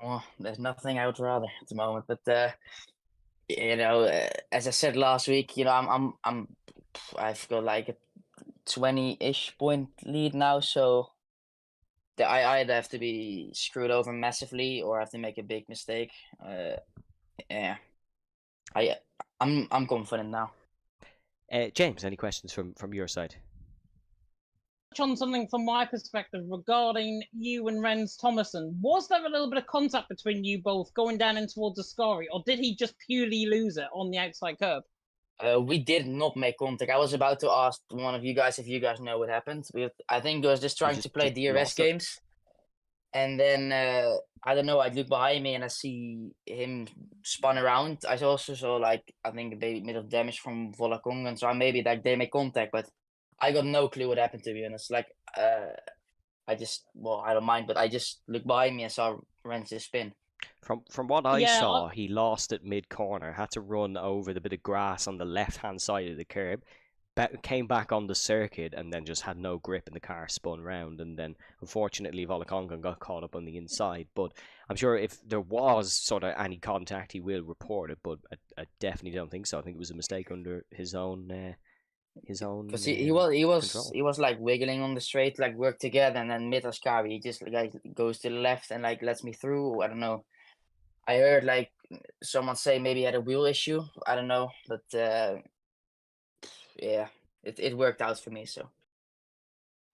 Well, there's nothing I would rather at the moment, but as I said last week, I've got like a 20-ish point lead now, so I either have to be screwed over massively or I have to make a big mistake. Yeah, I'm confident now. James, any questions from your side? On something from my perspective regarding you and Rens Tomassen. Was there a little bit of contact between you both going down in towards Ascari, or did he just purely lose it on the outside curb? We did not make contact. I was about to ask one of you guys if you guys know what happened. I think he was just trying to play DRS games. And then, I don't know, I look behind me and I see him spun around. I also saw, like, I think a bit of damage from Volakongan, so maybe like they made contact, but I got no clue what happened, to be honest. Like, I don't mind, but I just looked behind me and saw Rens spin. From what I saw, he lost at mid-corner, had to run over the bit of grass on the left-hand side of the curb, came back on the circuit and then just had no grip and the car spun round, and then unfortunately Volakongan got caught up on the inside. But I'm sure if there was sort of any contact, he will report it, but I definitely don't think so. I think it was a mistake under his own Because control. he was like wiggling on the straight, like work together, and then Mitaskari he just like goes to the left and like lets me through. I don't know. I heard like someone say maybe he had a wheel issue. I don't know, but yeah, it worked out for me. So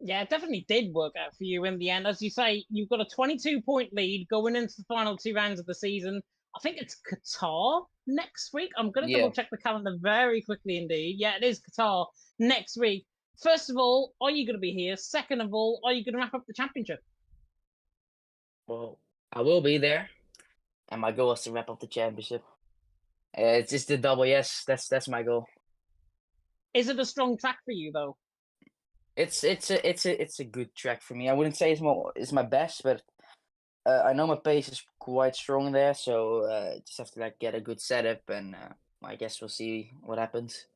Yeah, it definitely did work out for you in the end. As you say, you've got a 22-point lead going into the final 2 rounds of the season. I think it's Qatar next week. I'm going to Yeah. double check the calendar very quickly indeed. Yeah, it is Qatar next week. First of all, are you going to be here? Second of all, are you going to wrap up the championship? well, I will be there, and my goal is to wrap up the championship. It's just the double. Yes, that's my goal. Is it a strong track for you though? It's a good track for me. I wouldn't say it's my best, but I know my pace is quite strong there, so just have to like get a good setup, and I guess we'll see what happens.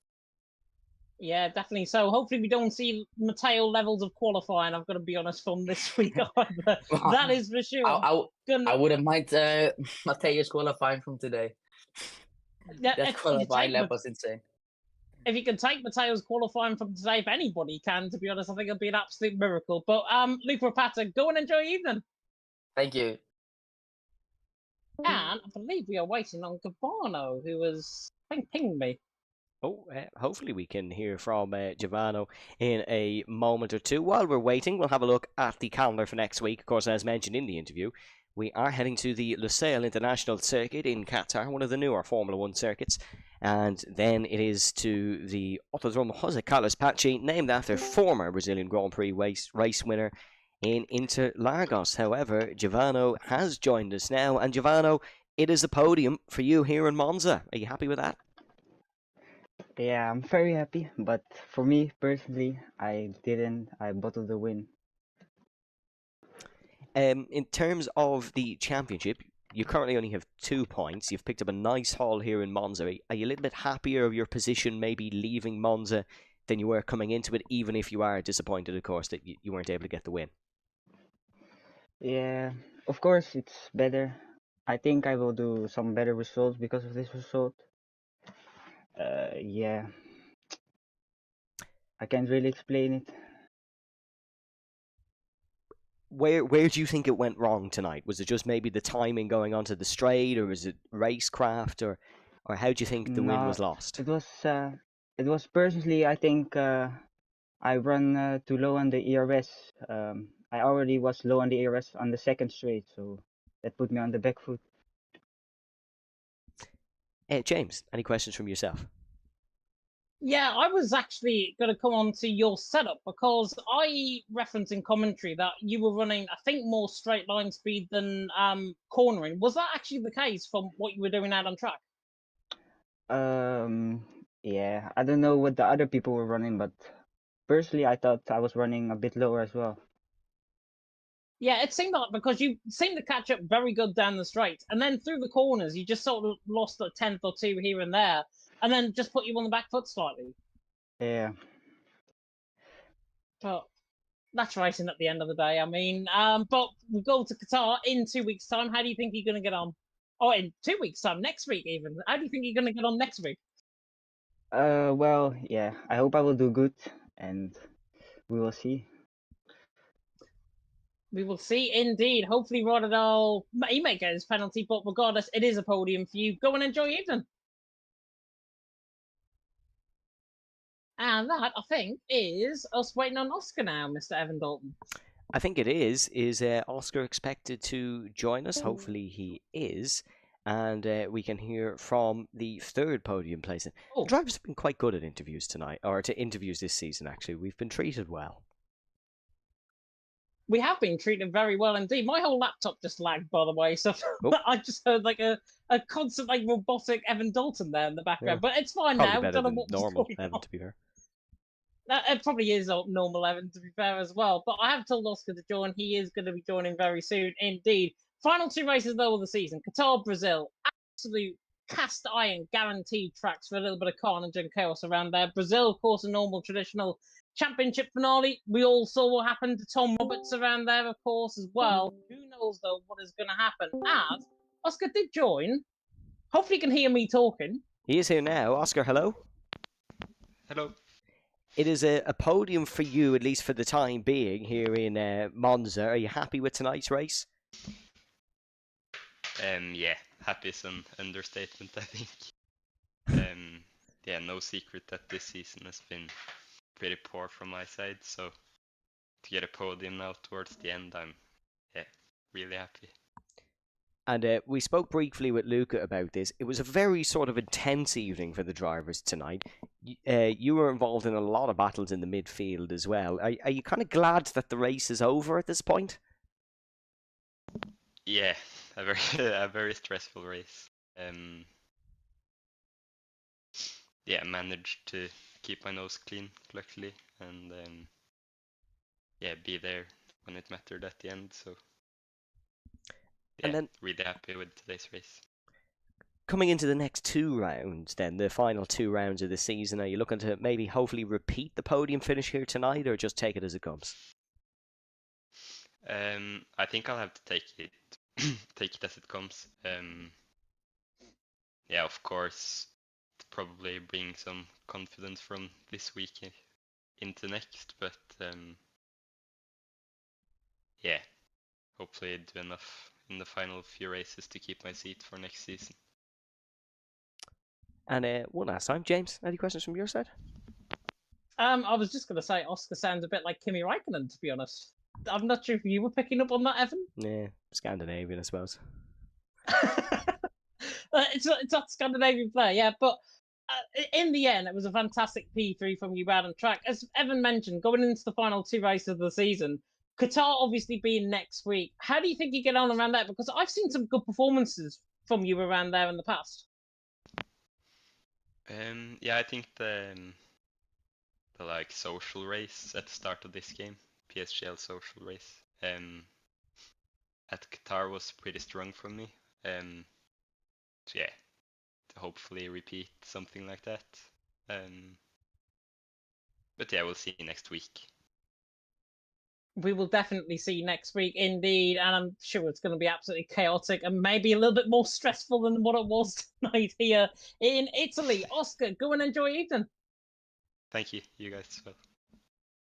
Yeah, definitely. So hopefully we don't see Matteo levels of qualifying, I've got to be honest, from this week either. That is for sure. I wouldn't mind Mateus qualifying from today. Yeah, That qualifying lap was insane. If you can take Matteo's qualifying from today, if anybody can, to be honest, I think it'll be an absolute miracle. But Luke Rapata, go and enjoy your evening. Thank you. And I believe we are waiting on Gabano, who was, I think, pinged me. Oh, hopefully we can hear from Giovanni in a moment or two. While we're waiting, we'll have a look at the calendar for next week. Of course, as mentioned in the interview, we are heading to the Lusail International Circuit in Qatar, one of the newer Formula 1 circuits. And then it is to the Autodromo José Carlos Pachi, named after former Brazilian Grand Prix race winner in Interlagos. However, Giovanni has joined us now. And Giovanni, it is a podium for you here in Monza. Are you happy with that? Yeah, I'm very happy, but for me personally, I bottled the win. In terms of the championship, you currently only have 2 points. You've picked up a nice haul here in Monza. Are you a little bit happier of your position maybe leaving Monza than you were coming into it, even if you are disappointed, of course, that you weren't able to get the win? Yeah, of course it's better. I think I will do some better results because of this result. Yeah, I can't really explain it. Where do you think it went wrong tonight? Was it just maybe the timing going onto the straight, or was it racecraft, or how do you think the win was lost? It was personally, I think I run too low on the ERS. I already was low on the ERS on the second straight, so that put me on the back foot. James, any questions from yourself? Yeah, I was actually going to come on to your setup because I referenced in commentary that you were running, I think, more straight line speed than cornering. Was that actually the case from what you were doing out on track? Yeah, I don't know what the other people were running, but personally, I thought I was running a bit lower as well. Yeah, it seemed like because you seemed to catch up very good down the straight, and then through the corners, you just sort of lost a tenth or two here and there, and then just put you on the back foot slightly. Yeah. But that's racing at the end of the day. I mean, but we go to Qatar in 2 weeks' time. How do you think you're going to get on? Oh, in 2 weeks' time, next week even. How do you think you're going to get on next week? Well, yeah, I hope I will do good, and we will see. We will see indeed. Hopefully, Rotterdam, he may get his penalty, but regardless, it is a podium for you. Go and enjoy your evening. And that, I think, is us waiting on Oscar now, Mr. Evan Dalton. I think it is. Is Oscar expected to join us? Hopefully he is. And we can hear from the third podium place. The drivers have been quite good at interviews tonight, or to interviews this season, actually. We've been treated well. We have been treated very well indeed. My whole laptop just lagged, by the way, so I just heard like a constant like robotic Evan Dalton there in the background. Yeah. But it's fine probably now. Better than normal Evan, to be fair. It probably is normal Evan, to be fair, as well. But I have told Oscar to join. He is going to be joining very soon indeed. Final 2 races, though, of the season. Qatar, Brazil. Absolute cast iron guaranteed tracks for a little bit of carnage and chaos around there. Brazil, of course, a normal traditional championship finale. We all saw what happened to Tom Roberts around there, of course, as well. Who knows, though, what is going to happen? As Oscar did join. Hopefully you can hear me talking. He is here now. Oscar, hello. Hello. It is a podium for you, at least for the time being, here in Monza. Are you happy with tonight's race? Yeah, happy is an understatement, I think. Yeah, no secret that this season has been pretty poor from my side, so to get a podium now towards the end, I'm really happy. And we spoke briefly with Luca about this. It was a very sort of intense evening for the drivers tonight. You were involved in a lot of battles in the midfield as well. Are you kind of glad that the race is over at this point? Yeah, a very stressful race. Yeah, I managed to keep my nose clean, luckily, and yeah, be there when it mattered at the end. So yeah, and then, really happy with today's race. Coming into the next 2 rounds, then the final 2 rounds of the season, are you looking to maybe hopefully repeat the podium finish here tonight, or just take it as it comes? I think I'll have to take it take it as it comes. Yeah, of course, probably bring some confidence from this week into next, but yeah, hopefully do enough in the final few races to keep my seat for next season. And one last time, James, any questions from your side? I was just going to say Oscar sounds a bit like Kimi Raikkonen, to be honest. I'm not sure if you were picking up on that, Evan. Yeah, Scandinavian, I suppose. It's not Scandinavian player, yeah, but in the end, it was a fantastic P3 from you out on track. As Evan mentioned, going into the final 2 races of the season, Qatar obviously being next week. How do you think you get on around that? Because I've seen some good performances from you around there in the past. Yeah, I think the like social race at the start of this game, PSGL social race, at Qatar was pretty strong for me. So yeah, to hopefully repeat something like that. But yeah, we'll see next week. We will definitely see next week, indeed, and I'm sure it's going to be absolutely chaotic and maybe a little bit more stressful than what it was tonight here in Italy. Oscar, go and enjoy your evening. Thank you, you guys as well.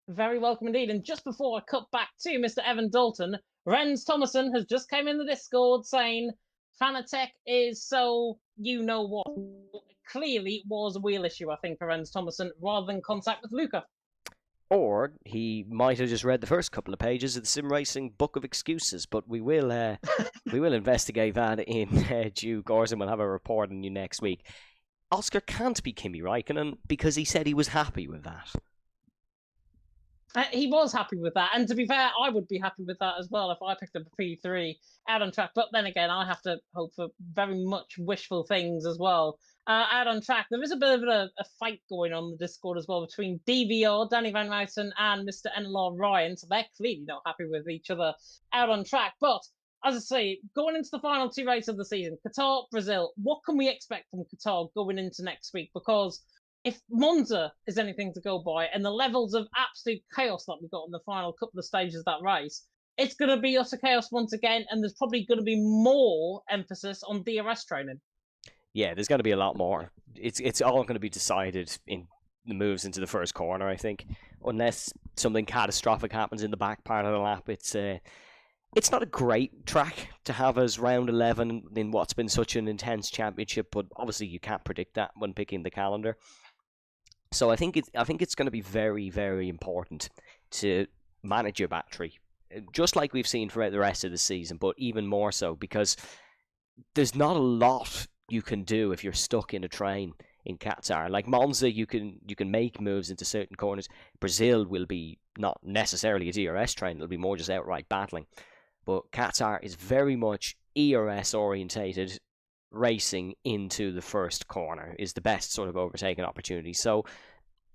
Very welcome indeed. And just before I cut back to Mr. Evan Dalton, Renz Thomason has just came in the Discord saying Fanatec is so you know what. Clearly was a wheel issue, I think, for Renz Thomason, rather than contact with Luca. Or he might have just read the first couple of pages of the Sim Racing Book of Excuses, but we will investigate that in due course, and we'll have a report on you next week. Oscar can't be Kimi Raikkonen because he said he was happy with that. He was happy with that, and to be fair, I would be happy with that as well if I picked up a P3 out on track. But then again, I have to hope for very much wishful things as well. Out on track, there is a bit of a fight going on in the Discord as well between DVR, Danny Van Ryten, and Mr. NLR Ryan, so they're clearly not happy with each other out on track. But as I say, going into the final 2 races of the season, Qatar, Brazil, what can we expect from Qatar going into next week? Because if Monza is anything to go by, and the levels of absolute chaos that we got in the final couple of stages of that race, it's going to be utter chaos once again, and there's probably going to be more emphasis on DRS training. Yeah, there's going to be a lot more. It's all going to be decided in the moves into the first corner, I think. Unless something catastrophic happens in the back part of the lap, it's not a great track to have as round 11 in what's been such an intense championship, but obviously you can't predict that when picking the calendar. So I think it's going to be very, very important to manage your battery, just like we've seen throughout the rest of the season, but even more so because there's not a lot you can do if you're stuck in a train in Qatar. Like Monza, you can make moves into certain corners. Brazil will be not necessarily a DRS train; it'll be more just outright battling. But Qatar is very much ERS orientated. Racing into the first corner is the best sort of overtaking opportunity. So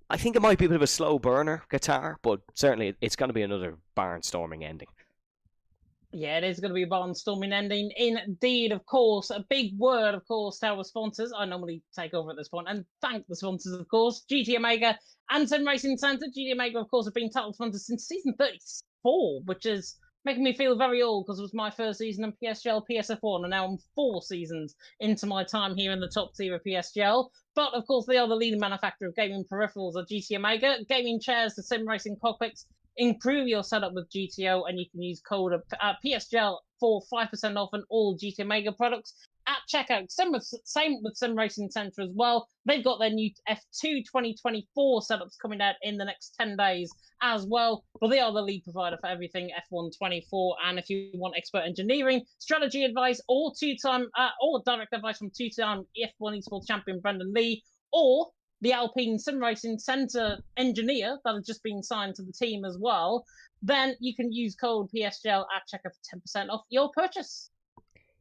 I think it might be a bit of a slow burner, Qatar, but certainly it's going to be another barnstorming ending. Yeah, it is going to be a barnstorming ending. Indeed, of course. A big word, of course, to our sponsors. I normally take over at this point and thank the sponsors, of course. GT Omega and Sim Racing Centre. GT Omega, of course, have been title sponsors since season 34, which is making me feel very old because it was my first season in PSGL, PSF1, and now I'm 4 seasons into my time here in the top tier of PSGL. But, of course, they are the leading manufacturer of gaming peripherals at GT Omega, gaming chairs to sim racing cockpits. Improve your setup with GTO, and you can use code PSGL for 5% off on all GT Omega products at checkout. Same with Sim Racing Centre as well. They've got their new F2 2024 setups coming out in the next 10 days as well. But they are the lead provider for everything F1 24. And if you want expert engineering, strategy advice, or or direct advice from 2-time F1 esports champion Brendan Lee, or the Alpine Sim Racing Centre engineer that has just been signed to the team as well, then you can use code PSGL at checkout for 10% off your purchase.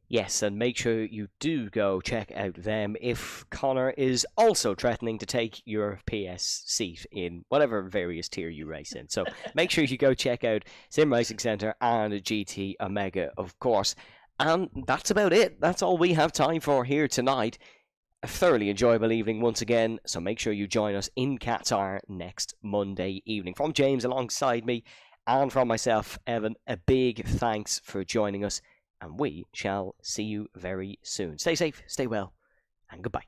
Yes, and make sure you do go check out them if Connor is also threatening to take your PS seat in whatever various tier you race in. So make sure you go check out Sim Racing Centre and GT Omega, of course. And that's about it. That's all we have time for here tonight. A thoroughly enjoyable evening once again, so make sure you join us in Qatar next Monday evening. From James alongside me, and from myself, Evan, a big thanks for joining us, and we shall see you very soon. Stay safe, stay well, and goodbye.